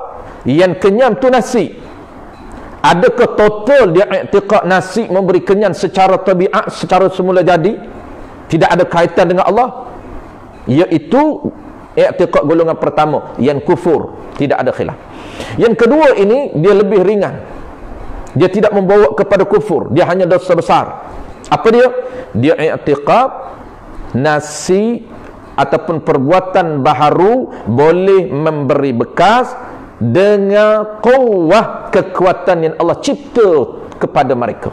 yang kenyang tu nasi. Adakah total dia i'tiqad nasi memberi kenyang secara tabiat, secara semula jadi, tidak ada kaitan dengan Allah? Iaitu i'tiqad golongan pertama yang kufur, tidak ada khilaf. Yang kedua ini dia lebih ringan, dia tidak membawa kepada kufur, dia hanya dosa besar. Apa dia? Dia i'tiqad nasi ataupun perbuatan baharu boleh memberi bekas dengan quwwah, kekuatan yang Allah cipta kepada mereka.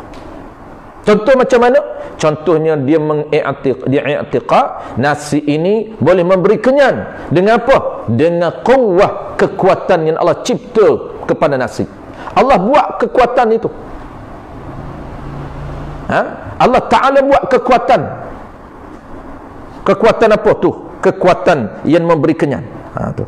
Contoh macam mana? Contohnya dia i'tiqad nasi ini boleh memberi kenyang dengan apa? Dengan quwwah, kekuatan yang Allah cipta kepada nasi. Allah buat kekuatan itu. Allah Ta'ala buat kekuatan. Kekuatan apa tu? Kekuatan yang memberi kenyang. Tu.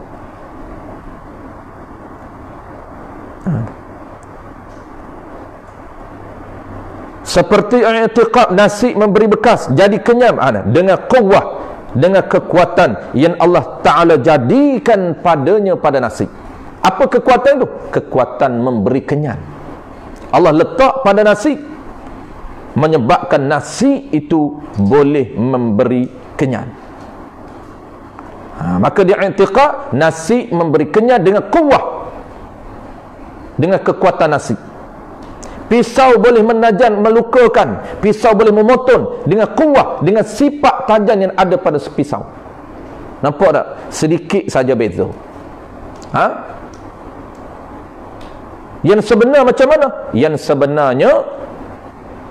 Seperti i'tiqad nasi memberi bekas jadi kenyang dengan quwwah, dengan kekuatan yang Allah Ta'ala jadikan padanya, pada nasi. Apa kekuatan itu? Kekuatan memberi kenyang. Allah letak pada nasi, menyebabkan nasi itu boleh memberi kenyang. Maka dia i'tiqad nasi memberi kenyang dengan quwwah, dengan kekuatan nasi. Pisau boleh menajam, melukakan. Pisau boleh memotong dengan kuwah, dengan sifat tajam yang ada pada pisau. Nampak tak? Sedikit saja beza. Yang sebenar macam mana? Yang sebenarnya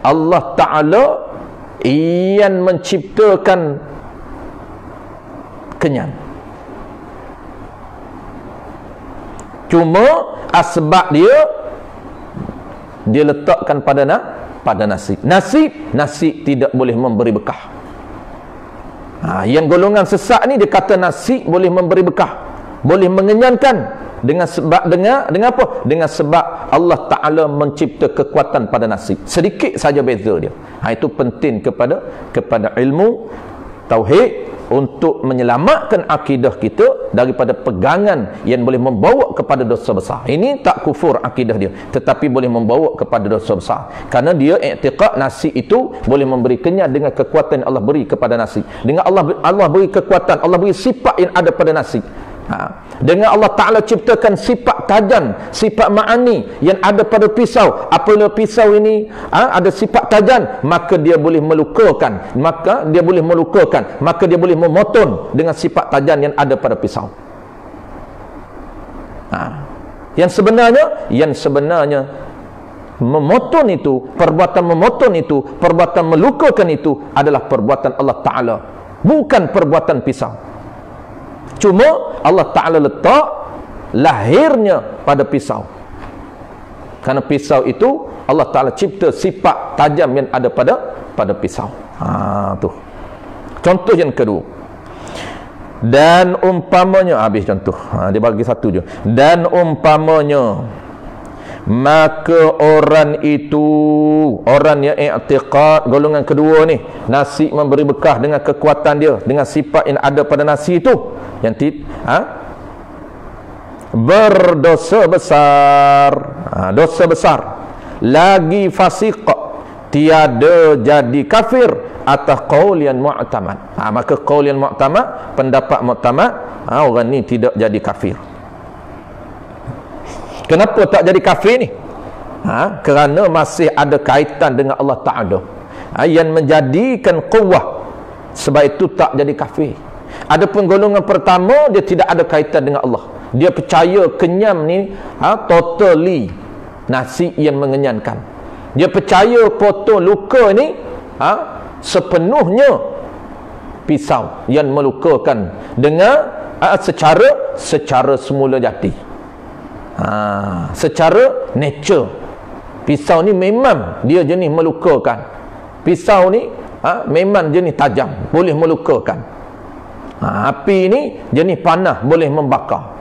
Allah Ta'ala yang menciptakan kenyang. Cuma asbab dia letakkan pada nasi. Nasi tidak boleh memberi bekah. Yang golongan sesat ni dia kata nasi boleh memberi bekah, boleh mengenyangkan. Dengan sebab dengan apa? Dengan sebab Allah Ta'ala mencipta kekuatan pada nasi. Sedikit saja beza dia. Itu penting kepada ilmu tauhid untuk menyelamatkan akidah kita daripada pegangan yang boleh membawa kepada dosa besar. Ini tak kufur akidah dia, tetapi boleh membawa kepada dosa besar. Kerana dia i'tiqad nasi itu boleh memberi kenyang dengan kekuatan yang Allah beri kepada nasi. Dengan Allah beri kekuatan, Allah beri sifat yang ada pada nasi. Dengan Allah Ta'ala ciptakan sifat tajam, sifat ma'ani yang ada pada pisau. Apabila pisau ini ada sifat tajam, maka dia boleh melukakan, maka dia boleh memotong dengan sifat tajam yang ada pada pisau. Yang sebenarnya memotong itu, perbuatan melukakan itu adalah perbuatan Allah Ta'ala, bukan perbuatan pisau. Cuma Allah Ta'ala letak lahirnya pada pisau. Kerana pisau itu Allah Ta'ala cipta sifat tajam yang ada pada pisau. Tu contoh yang kedua. Dan umpamanya, habis contoh, dia bagi satu je. Dan umpamanya, maka orang yang i'tiqad golongan kedua ni, nasi memberi bekah dengan kekuatan dia, dengan sifat yang ada pada nasi itu, yang berdosa besar, dosa besar, lagi fasiq, tiada jadi kafir atas qaul yang mu'tamad. Maka qaul yang mu'tamad, pendapat mu'tamad, orang ni tidak jadi kafir. Kenapa tak jadi kafir ni? Kerana masih ada kaitan dengan Allah Ta'ala yang menjadikan quwwah, sebab itu tak jadi kafir. Adapun golongan pertama, dia tidak ada kaitan dengan Allah. Dia percaya kenyam ni totally nasi yang mengenyangkan. Dia percaya potong luka ni sepenuhnya pisau yang melukakan dengan secara semula jati. Secara nature pisau ni memang dia jenis melukakan. Pisau ni memang jenis tajam, boleh melukakan. Api ni jenis panah, boleh membakar.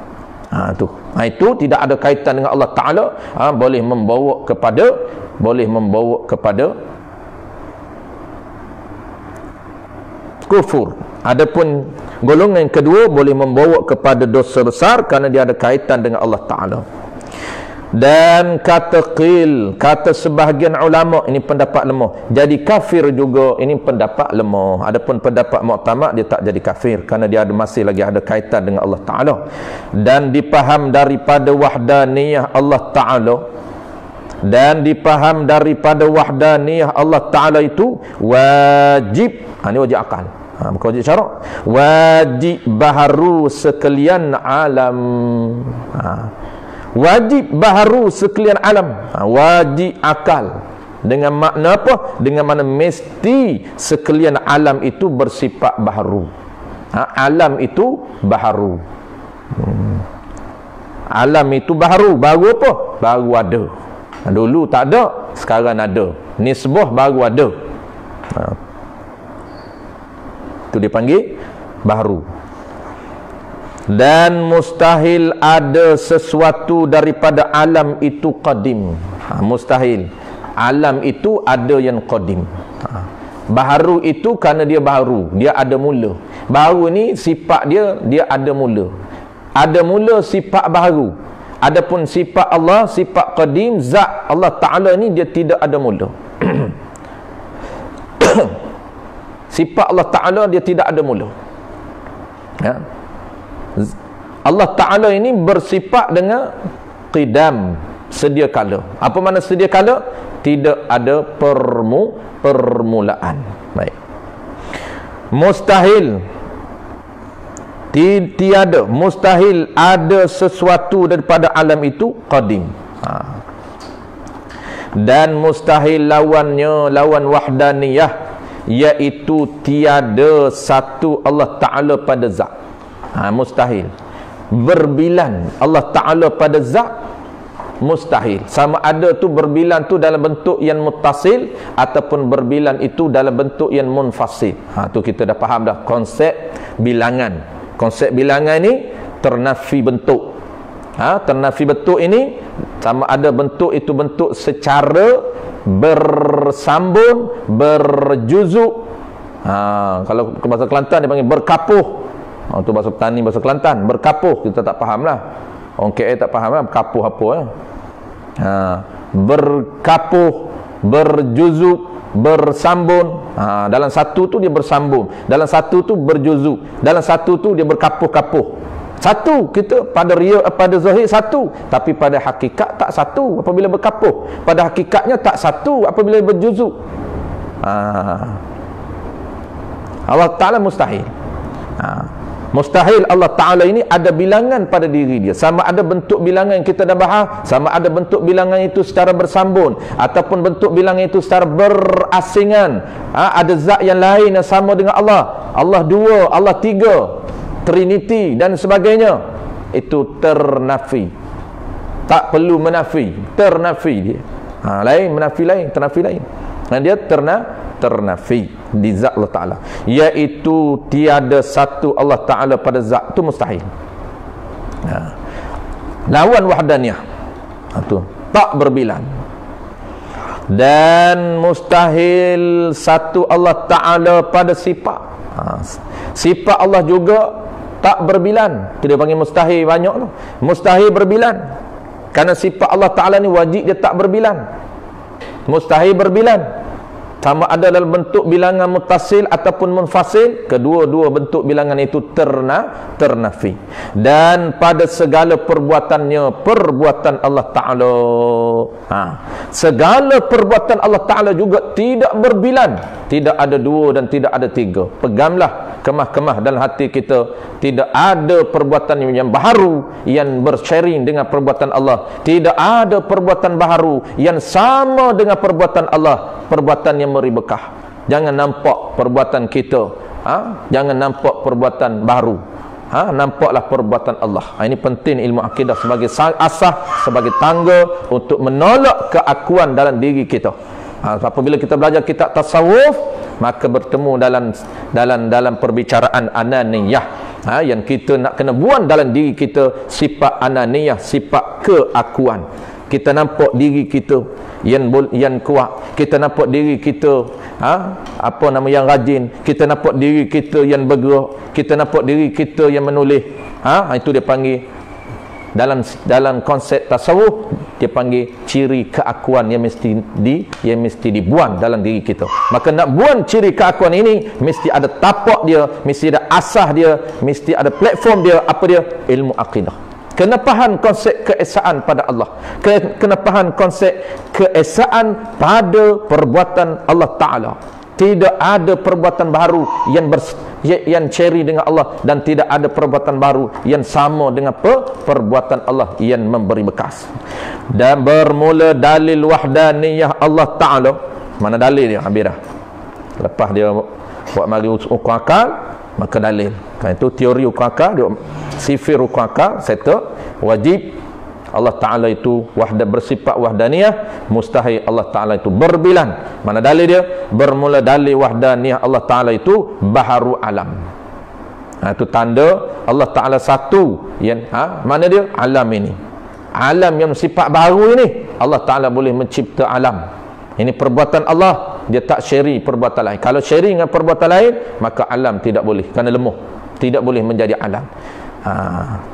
Itu tidak ada kaitan dengan Allah Ta'ala. Boleh membawa kepada kufur. Adapun golongan yang kedua boleh membawa kepada dosa besar kerana dia ada kaitan dengan Allah Ta'ala. Dan kata sebahagian ulama, ini pendapat lemah, jadi kafir juga, ini pendapat lemah. Adapun pendapat mu'tamad, dia tak jadi kafir kerana dia masih lagi ada kaitan dengan Allah Ta'ala. Dan dipaham daripada wahdaniyah Allah Ta'ala, Allah Ta'ala itu wajib, ini wajib akal, bukan wajib syarak, wajib baharu sekalian alam. Wajib baharu sekalian alam, wajib akal. Dengan makna apa? Dengan makna mesti sekalian alam itu bersifat baharu. Alam itu baharu. Alam itu baharu. Baru apa? Baru ada. Dulu tak ada, sekarang ada. Nisbah baru ada. Itu dipanggil baharu. Dan mustahil ada sesuatu daripada alam itu qadim. Mustahil. Alam itu ada yang qadim. Baharu itu kerana dia baharu, dia ada mula. Baharu ni sifat dia ada mula. Ada mula sifat baharu. Adapun sifat Allah, sifat qadim, zat Allah Ta'ala ni dia tidak ada mula. Sifat Allah Ta'ala dia tidak ada mula. Allah Ta'ala ini bersifat dengan qidam, sedia kala. Apa makna sedia kala? Tidak ada permulaan. Baik. Mustahil, tiada, mustahil ada sesuatu daripada alam itu qadim. Dan mustahil lawannya, lawan wahdaniyah, iaitu tiada satu Allah Ta'ala pada zat. Mustahil. Berbilan Allah Ta'ala pada zat, mustahil. Sama ada tu berbilan tu dalam bentuk yang muttasil ataupun berbilan itu dalam bentuk yang munfasil. Tu kita dah faham dah konsep bilangan. Konsep bilangan ni ternafi bentuk. Ternafi bentuk ini sama ada bentuk itu bentuk secara bersambung, berjuzuk. Kalau ke bahasa Kelantan dia panggil berkapuh. Itu bahasa petani, bahasa Kelantan, berkapuh. Kita tak faham lah. Orang KL tak faham lah berkapuh apa ya. Berkapuh, berjuzuk, bersambung. Dalam satu tu dia bersambung, dalam satu tu berjuzuk, dalam satu tu dia berkapuh-kapuh. Satu kita pada pada zahir satu, tapi pada hakikat tak satu apabila berkapuh. Pada hakikatnya tak satu apabila berjuzuk. Allah Ta'ala mustahil. Mustahil Allah Ta'ala ini ada bilangan pada diri dia. Sama ada bentuk bilangan yang kita dah bahas, sama ada bentuk bilangan itu secara bersambung ataupun bentuk bilangan itu secara berasingan. Ada zat yang lain yang sama dengan Allah. Allah dua, Allah tiga, Trinity dan sebagainya. Itu ternafi. Tak perlu menafi, ternafi dia. Lain menafi lain, ternafi lain. Dan dia ternafi di zat Allah Ta'ala, iaitu tiada satu Allah Ta'ala pada zat. Itu mustahil. Lawan wahdaniyah itu tak berbilang. Dan mustahil satu Allah Ta'ala pada sifat. Sifat Allah juga tak berbilan. Itu dia panggil mustahil banyak tu. Mustahil berbilan. Kerana sifat Allah Ta'ala ni wajib dia tak berbilan. Mustahil berbilan. Sama ada dalam bentuk bilangan muttasil ataupun munfasil, kedua-dua bentuk bilangan itu ternafi. Dan pada segala perbuatannya, perbuatan Allah Ta'ala, segala perbuatan Allah Ta'ala juga tidak berbilan. Tidak ada dua dan tidak ada tiga. Peganglah kemah-kemah dalam hati kita. Tidak ada perbuatan yang baharu yang bersharing dengan perbuatan Allah. Tidak ada perbuatan baharu yang sama dengan perbuatan Allah. Perbuatan yang memberi berkah. Jangan nampak perbuatan kita, jangan nampak perbuatan baru. Nampaklah perbuatan Allah. Ini penting ilmu akidah sebagai asas, sebagai tangga untuk menolak keakuan dalam diri kita. Apabila kita belajar kitab tasawuf, maka bertemu dalam perbicaraan ananiyah. Yang kita nak kena buang dalam diri kita sifat ananiyah, sifat keakuan. Kita nampak diri kita yang kuat, kita nampak diri kita yang rajin, kita nampak diri kita yang bergerak, kita nampak diri kita yang menulis. Itu dia panggil dalam konsep tasawuf, dia panggil ciri keakuan yang mesti dibuang dalam diri kita. Maka nak buang ciri keakuan ini, mesti ada tapak dia, mesti ada asas dia, mesti ada platform dia. Apa dia? Ilmu akidah. Kena faham konsep keesaan pada Allah. Kena faham konsep keesaan pada perbuatan Allah Ta'ala. Tidak ada perbuatan baru yang ceri dengan Allah, dan tidak ada perbuatan baru yang sama dengan perbuatan Allah yang memberi bekas. Dan bermula dalil wahdaniyah Allah Ta'ala. Mana dalil dia? Habis dah. Lepas dia buat mari ukur akal, maka dalil. Kan itu teori ukur akal, dia sifir ukur akal, settle. Wajib Allah Ta'ala itu bersifat wahdaniyah, mustahil Allah Ta'ala itu berbilang. Mana dalil dia? Bermula dalil wahdaniyah Allah Ta'ala itu baharu alam. Itu tanda Allah Ta'ala satu. Mana dia? Alam ini. Alam yang sifat baharu ini, Allah Ta'ala boleh mencipta alam. Ini perbuatan Allah, dia tak syari perbuatan lain. Kalau syari dengan perbuatan lain, maka alam tidak boleh, kerana lemah, tidak boleh menjadi alam.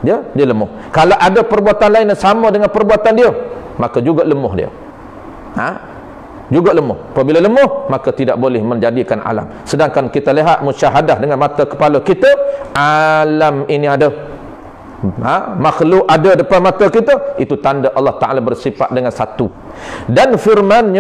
Dia lemah. Kalau ada perbuatan lain yang sama dengan perbuatan dia, maka juga lemah dia. Juga lemah. Apabila lemah, maka tidak boleh menjadikan alam. Sedangkan kita lihat musyahadah dengan mata kepala kita, alam ini ada. Makhluk ada depan mata kita, itu tanda Allah Ta'ala bersifat dengan satu. Dan firman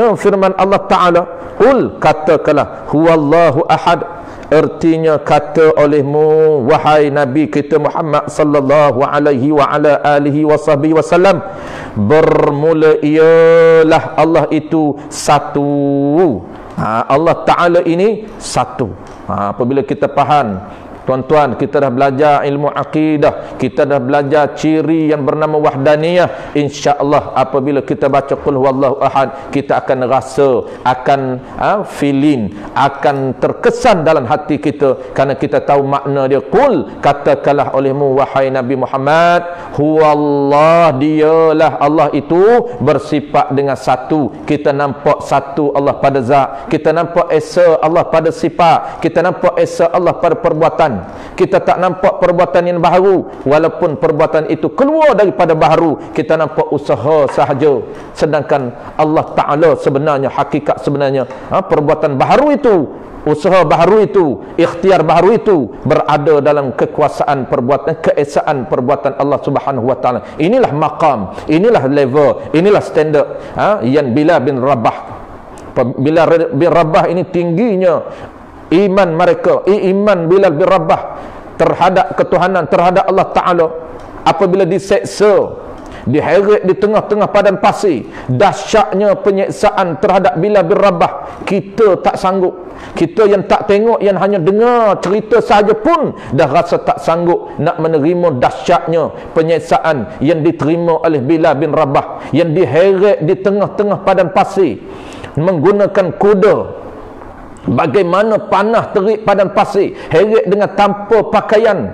Allah Ta'ala, qul, katakanlah, huwallahu ahad, Ertinya kata olehmu wahai Nabi kita Muhammad sallallahu alaihi wa ala alihi wasallam, bermula ialah Allah itu satu. Allah Ta'ala ini satu. Apabila kita faham, tuan-tuan, kita dah belajar ilmu akidah, kita dah belajar ciri yang bernama wahdaniyah, insya-Allah apabila kita baca qul huwallahu ahad, kita akan rasa, akan feeling, akan terkesan dalam hati kita, kerana kita tahu makna dia. Qul, katakanlah olehmu wahai Nabi Muhammad, huwallah, dialah Allah itu bersifat dengan satu. Kita nampak satu Allah pada zat, kita nampak esa Allah pada sifat, kita nampak esa Allah pada perbuatan. Kita tak nampak perbuatan yang baharu, walaupun perbuatan itu keluar daripada baharu, kita nampak usaha sahaja. Sedangkan Allah Ta'ala sebenarnya, hakikat sebenarnya, perbuatan baharu itu, usaha baharu itu, ikhtiar baharu itu berada dalam kekuasaan perbuatan, keesaan perbuatan Allah Subhanahu wa Ta'ala. Inilah maqam, inilah level, inilah standard yang Bilal bin Rabah. Bilal bin Rabah ini tingginya iman mereka, iman Bilal bin Rabah terhadap ketuhanan, terhadap Allah Ta'ala. Apabila diseksa, diheret di tengah-tengah padang pasir, dahsyatnya penyeksaan terhadap Bilal bin Rabah, kita tak sanggup. Kita yang tak tengok, yang hanya dengar cerita sahaja pun dah rasa tak sanggup nak menerima dahsyatnya penyeksaan yang diterima oleh Bilal bin Rabah, yang diheret di tengah-tengah padang pasir menggunakan kuda. Bagaimana panah terik padang pasir, heret dengan tanpa pakaian,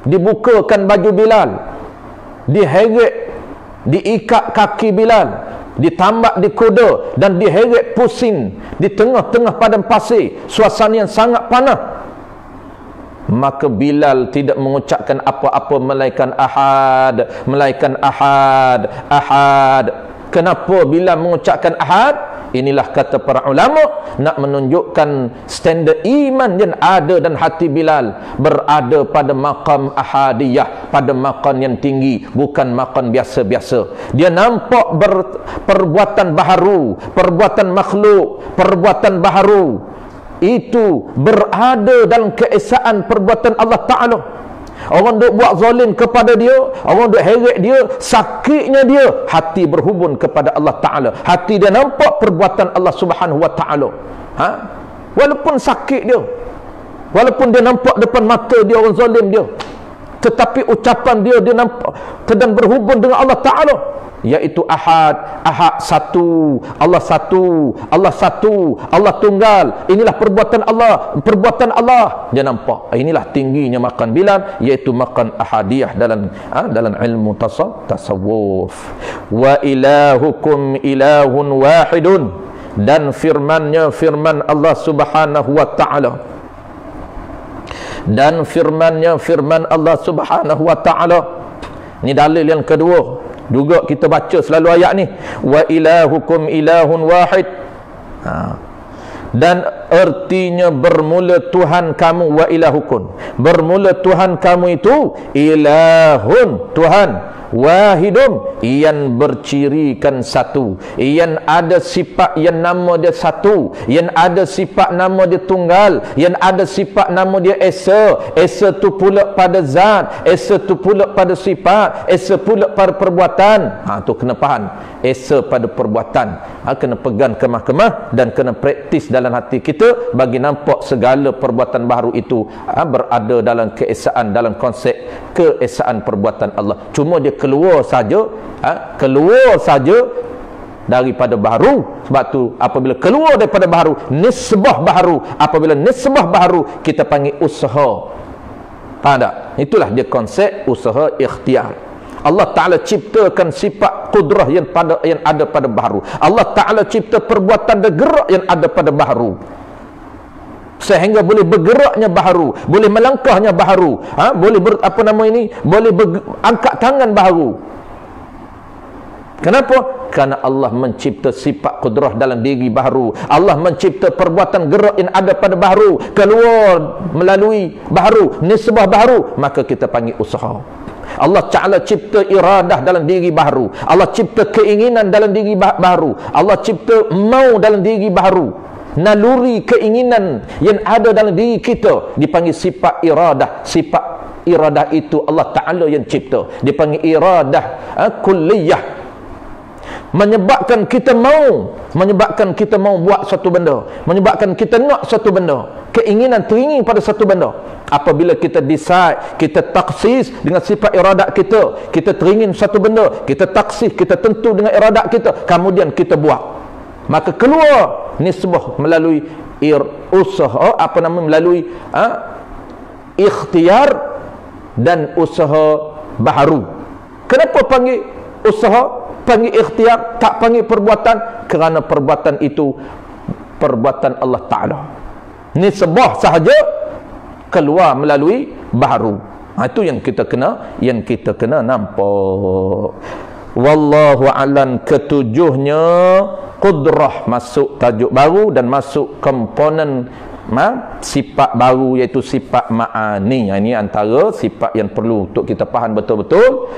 dibukakan baju Bilal, diheret, diikat kaki Bilal, ditambak di kuda, dan diheret pusing di tengah-tengah padang pasir, suasana yang sangat panas. Maka Bilal tidak mengucapkan apa-apa melainkan ahad, melainkan ahad, ahad. Kenapa Bilal mengucapkan ahad? Inilah kata para ulama, nak menunjukkan standard iman yang ada dan hati Bilal berada pada maqam ahadiyah, pada maqam yang tinggi, bukan maqam biasa-biasa. Dia nampak perbuatan baharu, perbuatan makhluk, perbuatan baharu itu berada dalam keesaan perbuatan Allah Ta'ala. Orang duk buat zalim kepada dia, orang duk heret dia, sakitnya dia, hati berhubung kepada Allah Ta'ala. Hati dia nampak perbuatan Allah Subhanahu wa Ta'ala. Walaupun sakit dia, walaupun dia nampak depan mata dia orang zalim dia, tetapi ucapan dia, dia nampak sedang berhubung dengan Allah Ta'ala, iaitu ahad, ahad satu, Allah satu, Allah satu, Allah tunggal. Inilah perbuatan Allah, perbuatan Allah. Dia nampak. Inilah tingginya maqam Bilal, iaitu maqam ahadiyah dalam ilmu tasawuf. Wa ilahukum ilahun wahidun, dan firmannya firman Allah Subhanahu wa Ta'ala, dan firmannya firman Allah Subhanahu wa Ta'ala. Ini dalil yang kedua. Juga kita baca selalu ayat ni, wa ilahukum ilahun wahid. Dan artinya bermula Tuhan kamu, wa ilahukum, bermula Tuhan kamu itu ilahun, Tuhan, wahidun, yang bercirikan satu, yang ada sifat yang nama dia satu, yang ada sifat nama dia tunggal, yang ada sifat nama dia esa. Esa tu pula pada zat, esa tu pula pada sifat, esa pula pada perbuatan. Tu kena faham. Esa pada perbuatan, kena pegang kemah-kemah dan kena praktis dalam hati kita bagi nampak segala perbuatan baru itu berada dalam keesaan, dalam konsep keesaan perbuatan Allah. Cuma dia keluar saja, keluar saja daripada baharu. Sebab tu apabila keluar daripada baharu, nisbah baharu. Apabila nisbah baharu, kita panggil usaha. Faham tak? Itulah dia konsep usaha ikhtiar. Allah Ta'ala ciptakan sifat kudrah yang ada pada baharu. Allah Ta'ala cipta perbuatan dan gerak yang ada pada baharu, sehingga boleh bergeraknya baharu, boleh melangkahnya baharu, boleh boleh angkat tangan baharu. Kenapa? Kerana Allah mencipta sifat kudrah dalam diri baharu. Allah mencipta perbuatan gerak yang ada pada baharu, keluar melalui baharu, nisbah baharu, maka kita panggil usaha. Allah Ta'ala cipta iradah dalam diri baharu. Allah cipta keinginan dalam diri baharu. Allah cipta mau dalam diri baharu. naluri keinginan yang ada dalam diri kita dipanggil sifat iradah. Sifat iradah itu Allah Ta'ala yang cipta, dipanggil iradah kulliyah. Menyebabkan kita mau buat satu benda, menyebabkan kita nak satu benda, keinginan teringin pada satu benda. Apabila kita decide, kita taksis dengan sifat iradat kita, kita teringin satu benda, kita taksis, kita tentu dengan iradat kita, kemudian kita buat, maka keluar nisbah melalui usaha, melalui ikhtiar dan usaha baharu. Kenapa panggil usaha, panggil ikhtiar, tak panggil perbuatan? Kerana perbuatan itu perbuatan Allah Ta'ala, nisbah sahaja keluar melalui baharu. Itu yang kita kena nampak. Wallahu a'lam. Ketujuhnya qudrah, masuk tajuk baru dan masuk komponen sifat baru, iaitu sifat ma'ani. Ini antara sifat yang perlu untuk kita faham betul-betul.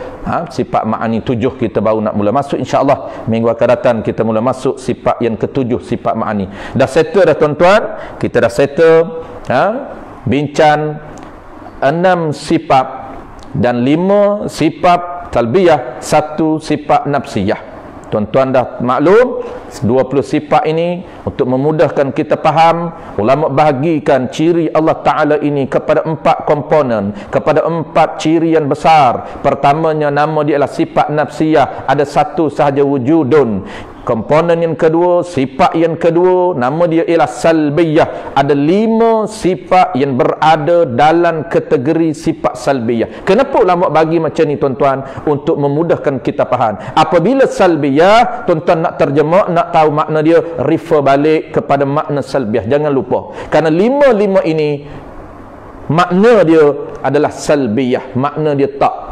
Sifat ma'ani 7 kita baru nak mula masuk, insya-Allah minggu akan datang kita mula masuk sifat yang ketujuh, sifat ma'ani. Dah settle dah tuan-tuan, kita dah settle bincang 6 sifat dan 5 sifat talbiyah, 1 sifat nafsiyah. Tuan-tuan dah maklum 20 sifat ini. Untuk memudahkan kita faham, ulama bahagikan ciri Allah Ta'ala ini kepada 4 komponen, kepada 4 ciri yang besar. Pertamanya, nama dia adalah sifat nafsiyah, ada 1 sahaja wujudun. Komponen yang kedua, sifat yang kedua, nama dia ialah salbiyah. Ada 5 sifat yang berada dalam kategori sifat salbiyah. Kenapa ulama bagi macam ni tuan-tuan? Untuk memudahkan kita faham. Apabila salbiyah, tuan-tuan nak terjemah, nak tahu makna dia, refer balik kepada makna salbiyah. Jangan lupa. Kerana 5 ini makna dia adalah salbiyah. Makna dia tak.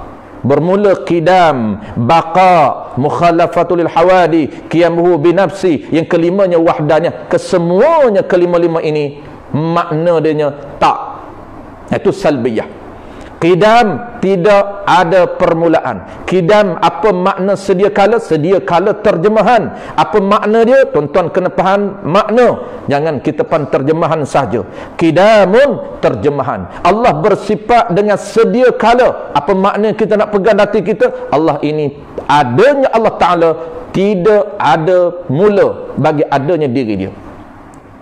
Bermula qidam, baqa, mukhalafatul hawadi, qiyamuhu binafsi. Yang kelimanya wahdanya. Kesemuanya kelima-lima ini makna dia tak. Itu salbiyah. Qidam, tidak ada permulaan. Qidam, apa makna sedia kala? Sedia kala terjemahan. Apa makna dia? Tuan-tuan kena faham makna. Jangan kita faham terjemahan sahaja. Qidamun, terjemahan. Allah bersifat dengan sedia kala. Apa makna kita nak pegang hati kita? Allah ini, adanya Allah Ta'ala, tidak ada mula bagi adanya diri dia.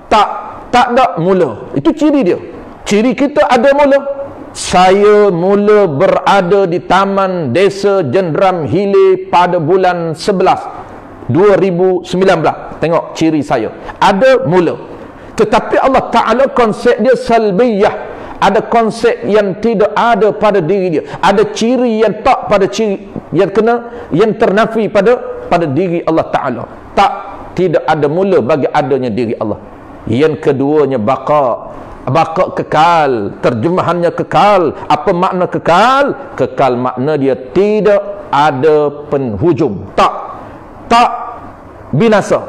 Tak ada mula. Itu ciri dia. Ciri kita ada mula. Saya mula berada di Taman Desa Jenderam Hile pada bulan 11 2019. Tengok ciri saya, ada mula. Tetapi Allah Ta'ala konsep dia salbiyah. Ada konsep yang tidak ada pada diri dia. Ada ciri yang tak pada ciri yang ternafi pada diri Allah Ta'ala. Tidak ada mula bagi adanya diri Allah. Yang keduanya baqa. Baqa kekal, terjemahannya kekal. Apa makna kekal? Kekal makna dia tidak ada penhujung. Tak binasa.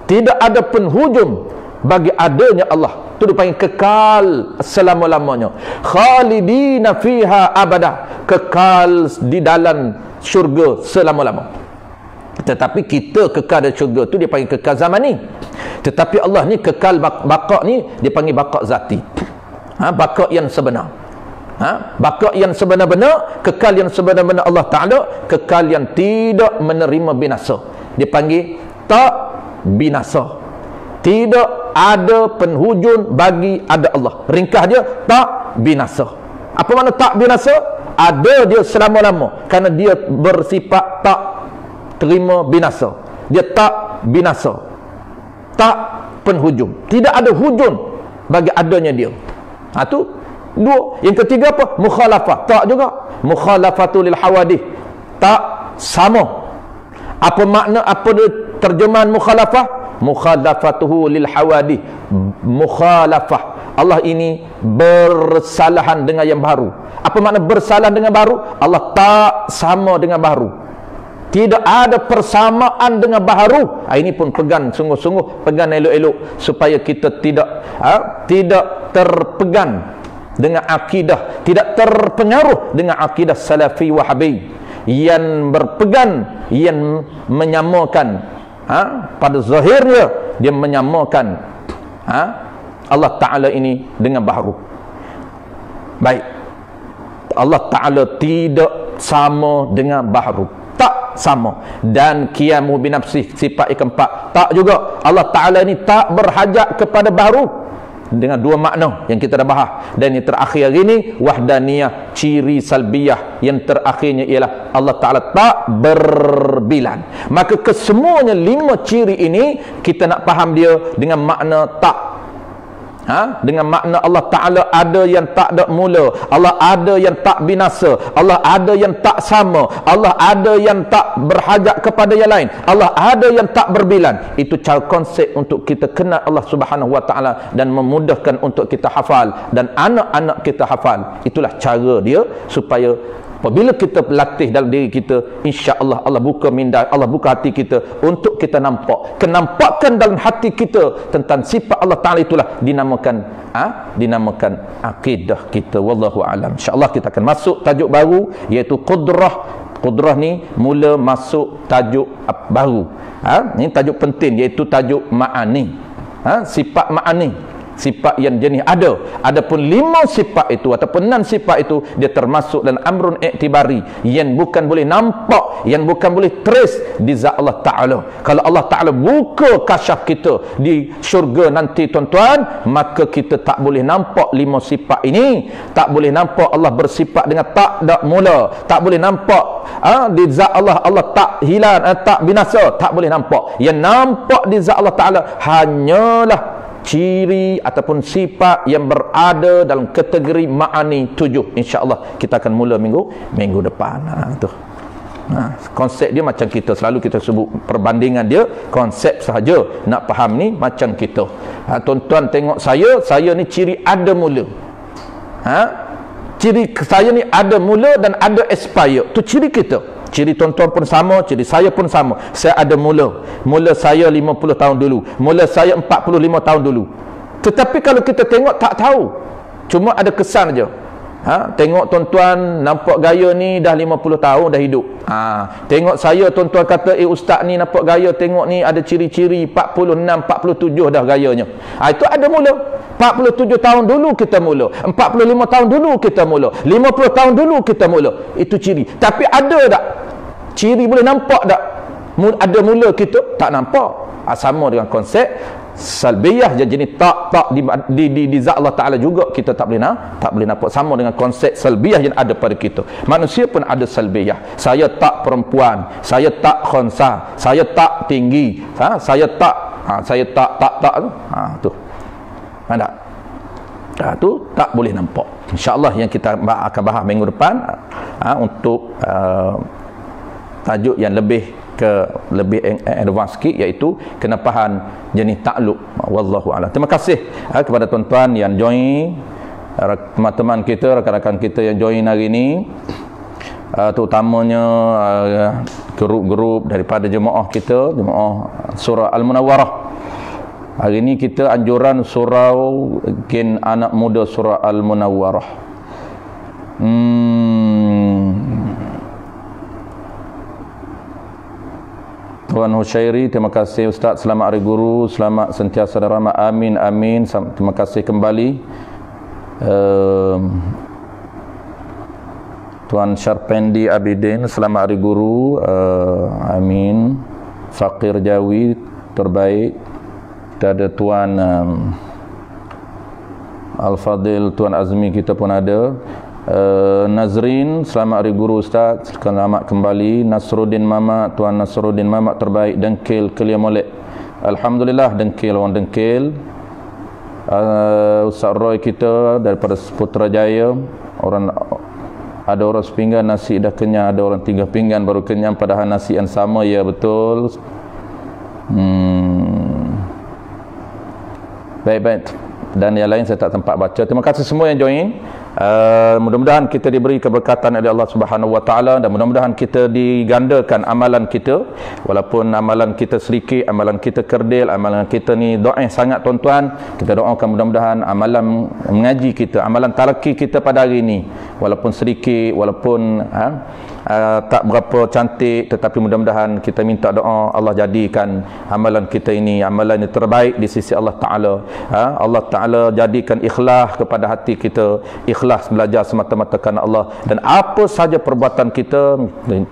Tidak ada penhujung bagi adanya Allah. Itu dipanggil kekal selama-lamanya. Khalidina fiha abada. Kekal di dalam syurga selama-lama. Tetapi kita kekal di syurga tu dia panggil kekal zamani. Tetapi Allah ni kekal baqa ni dia panggil baqa zati. Baqa yang sebenar. Baqa yang sebenar-benar, kekal yang sebenar-benar Allah Ta'ala, kekal yang tidak menerima binasa. Dia panggil tak binasa. Tidak ada penhujung bagi ada Allah. Ringkas dia tak binasa. Apa makna tak binasa? Ada dia selama-lama. Kerana dia bersifat tak terima binasa. Dia tak binasa. Tak penhujung. Tidak ada hujung bagi adanya dia. Itu 2. Yang ketiga apa? Mukhalafah. Tak juga. Mukhalafatul hawadith. Tak sama. Apa makna, apa dia terjemahan mukhalafah? Mukhalafatuhu lil hawadith. Mukhalafah. Allah ini bersalahan dengan yang baru. Apa makna bersalah dengan baru? Allah tak sama dengan baru. Tidak ada persamaan dengan baharu. Ini pun pegang sungguh-sungguh, pegang elok-elok supaya kita tidak terpegang dengan akidah, tidak terpengaruh dengan akidah salafi wahabi yang berpegang, yang menyamakan pada zahirnya dia menyamakan Allah Ta'ala ini dengan baharu. Baik, Allah Ta'ala tidak sama dengan baharu, tak sama. Dan qiyamu binafsih, sifat yang keempat, tak juga. Allah Ta'ala ini tak berhajat kepada baharu, dengan dua makna yang kita dah bahas. Dan yang terakhir hari ini wahdaniyah, ciri salbiyah yang terakhirnya ialah Allah Ta'ala tak berbilan. Maka kesemuanya 5 ciri ini kita nak faham dia dengan makna tak. Dengan makna Allah Ta'ala ada yang tak ada mula, Allah ada yang tak binasa, Allah ada yang tak sama, Allah ada yang tak berhajat kepada yang lain, Allah ada yang tak berbilan. Itu cara konsep untuk kita kenal Allah Subhanahu Wa Ta'ala dan memudahkan untuk kita hafal dan anak-anak kita hafal. Itulah cara dia supaya apabila kita latih dalam diri kita, insya-Allah Allah buka minda, Allah buka hati kita untuk kita nampak. Kenampakan dalam hati kita tentang sifat Allah Ta'ala itulah dinamakan akidah kita. Wallahu alam. Insya-Allah kita akan masuk tajuk baru, iaitu qudrah. Qudrah ni mula masuk tajuk baru. Ini tajuk penting, iaitu tajuk ma'ani. Sifat ma'ani, sifat yang jenis ada. Adapun 5 sifat itu ataupun 6 sifat itu, dia termasuk dalam amrun iktibari, yang bukan boleh nampak, yang bukan boleh trace di zat Allah Ta'ala. Kalau Allah Ta'ala buka kasyaf kita di syurga nanti tuan-tuan, maka kita tak boleh nampak 5 sifat ini. Tak boleh nampak Allah bersifat dengan tak ada mula, tak boleh nampak di zat Allah, Allah tak hilang, tak binasa, tak boleh nampak. Yang nampak di zat Allah Ta'ala hanyalah ciri ataupun sifat yang berada dalam kategori ma'ani 7. InsyaAllah kita akan mula minggu depan. Konsep dia macam kita selalu kita sebut perbandingan dia, konsep sahaja. Nak faham ni macam kita. Tuan-tuan tengok saya ni ciri ada mula. Ciri saya ni ada mula dan ada expire. Tu ciri kita. Ciri tuan-tuan pun sama, ciri saya pun sama. Saya ada mula. Mula saya 50 tahun dulu. Mula saya 45 tahun dulu. Tetapi kalau kita tengok tak tahu. Cuma ada kesan aja. Tengok tuan-tuan nampak gaya ni dah 50 tahun dah hidup. Tengok saya tuan-tuan kata ustaz ni nampak gaya, tengok ni ada ciri-ciri 46, 47 dah gayanya. Itu ada mula. 47 tahun dulu kita mula, 45 tahun dulu kita mula, 50 tahun dulu kita mula. Itu ciri. Tapi ada tak ciri boleh nampak tak? Ada mula kita tak nampak. Sama dengan konsep salbiyah yang jenis tak di zat Allah Ta'ala juga kita tak boleh nampak. Sama dengan konsep salbiyah yang ada pada kita. Manusia pun ada salbiyah. Saya tak perempuan, saya tak khonsa, saya tak tinggi, saya tak tu. Tak? Tu tak boleh nampak. InsyaAllah yang kita akan bahas minggu depan untuk tajuk yang lebih advance sikit, iaitu kenapahan jenis takluk. Wallahu a'lam. Terima kasih kepada tuan-tuan yang join, teman-teman kita, rakan-rakan kita yang join hari ini, terutamanya grup-grup daripada jemaah kita, jemaah surah Al-Munawwarah. Hari ini kita anjuran surau gen anak muda surah Al-Munawwarah. Tuan Husyairi, terima kasih Ustaz. Selamat Hari Guru, selamat sentiasa rahmat. Amin, amin. Terima kasih kembali. Tuan Syarpendi Abidin, selamat Hari Guru. Amin. Fakir Jawi, terbaik. Kita ada Tuan Al-Fadil, Tuan Azmi kita pun ada. Nazrin, selamat Hari Guru Ustaz, selamat kembali. Nasruddin Mamak, Tuan Nasruddin Mamak terbaik. Dengkil Kelia Molek, alhamdulillah. Dengkil, orang Dengkil. Ustaz Roy kita daripada Putrajaya, ada orang sepinggan nasi dah kenyang, ada orang 3 pinggan baru kenyang, padahal nasi yang sama. Ya betul. Baik-baik. Dan yang lain saya tak sempat baca. Terima kasih semua yang join. Mudah-mudahan kita diberi keberkatan oleh Allah Subhanahu Wa Taala, dan mudah-mudahan kita digandakan amalan kita, walaupun amalan kita sedikit, amalan kita kerdil, amalan kita ni dhaif sangat tuan-tuan. Kita doakan mudah-mudahan amalan mengaji kita, amalan talaki kita pada hari ini, walaupun sedikit, walaupun tak berapa cantik, tetapi mudah-mudahan kita minta doa Allah jadikan amalan kita ini amalan yang terbaik di sisi Allah Ta'ala. Allah Ta'ala jadikan ikhlas kepada hati kita, ikhlas belajar semata-mata kerana Allah, dan apa saja perbuatan kita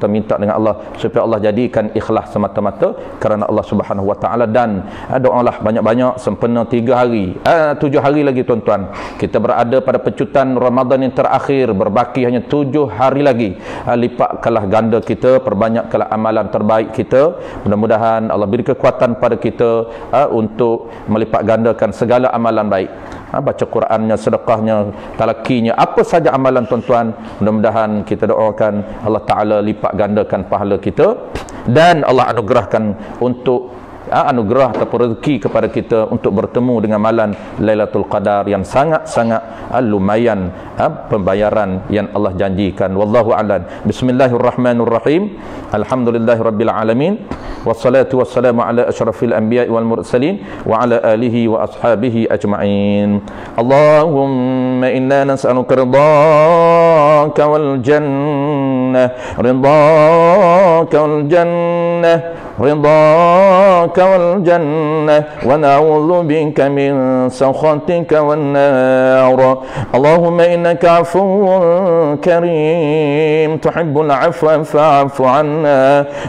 minta dengan Allah supaya Allah jadikan ikhlas semata-mata kerana Allah Subhanahu Wa Ta'ala. Dan doalah banyak-banyak sempena 7 hari lagi tuan-tuan, kita berada pada pecutan Ramadan yang terakhir, berbaki hanya 7 hari lagi. Lipatkanlah ganda kita, perbanyakkanlah amalan terbaik kita. Mudah-mudahan Allah beri kekuatan pada kita untuk melipat gandakan segala amalan baik, baca Qurannya, sedekahnya, talakinya, apa saja amalan tuan-tuan. Mudah-mudahan kita doakan Allah Ta'ala lipat gandakan pahala kita, dan Allah anugerahkan untuk anugerah ataupun rezeki kepada kita untuk bertemu dengan malam Lailatul Qadar yang sangat-sangat lumayan pembayaran yang Allah janjikan. Wallahu a'lam. Bismillahirrahmanirrahim. Alhamdulillahirabbil alamin. Wassalatu wassalamu ala asyrafil anbiya'i wal mursalin wa ala alihi wa ashabihi ajma'in. Allahumma inna nas'aluka ridhaka wal jannah, ridhaka wal jannah, رضاك والجنة، ونعوذ بك من سخطك والنار. اللهم إنك عفو كريم تحب العفو فاعف عنا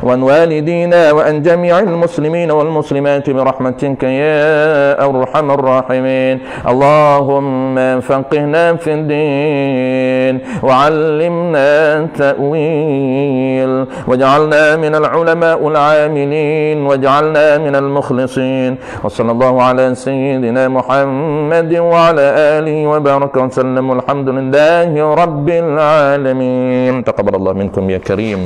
وعن والدينا وعن جميع المسلمين والمسلمات برحمتك يا أرحم الراحمين. اللهم فقهنا في الدين وعلمنا التأويل واجعلنا من العلماء العاملين واجعلنا من المخلصين. وصلى الله على سيدنا محمد وعلى آله وبارك وسلم. والحمد لله رب العالمين. تقبل الله منكم يا كريم.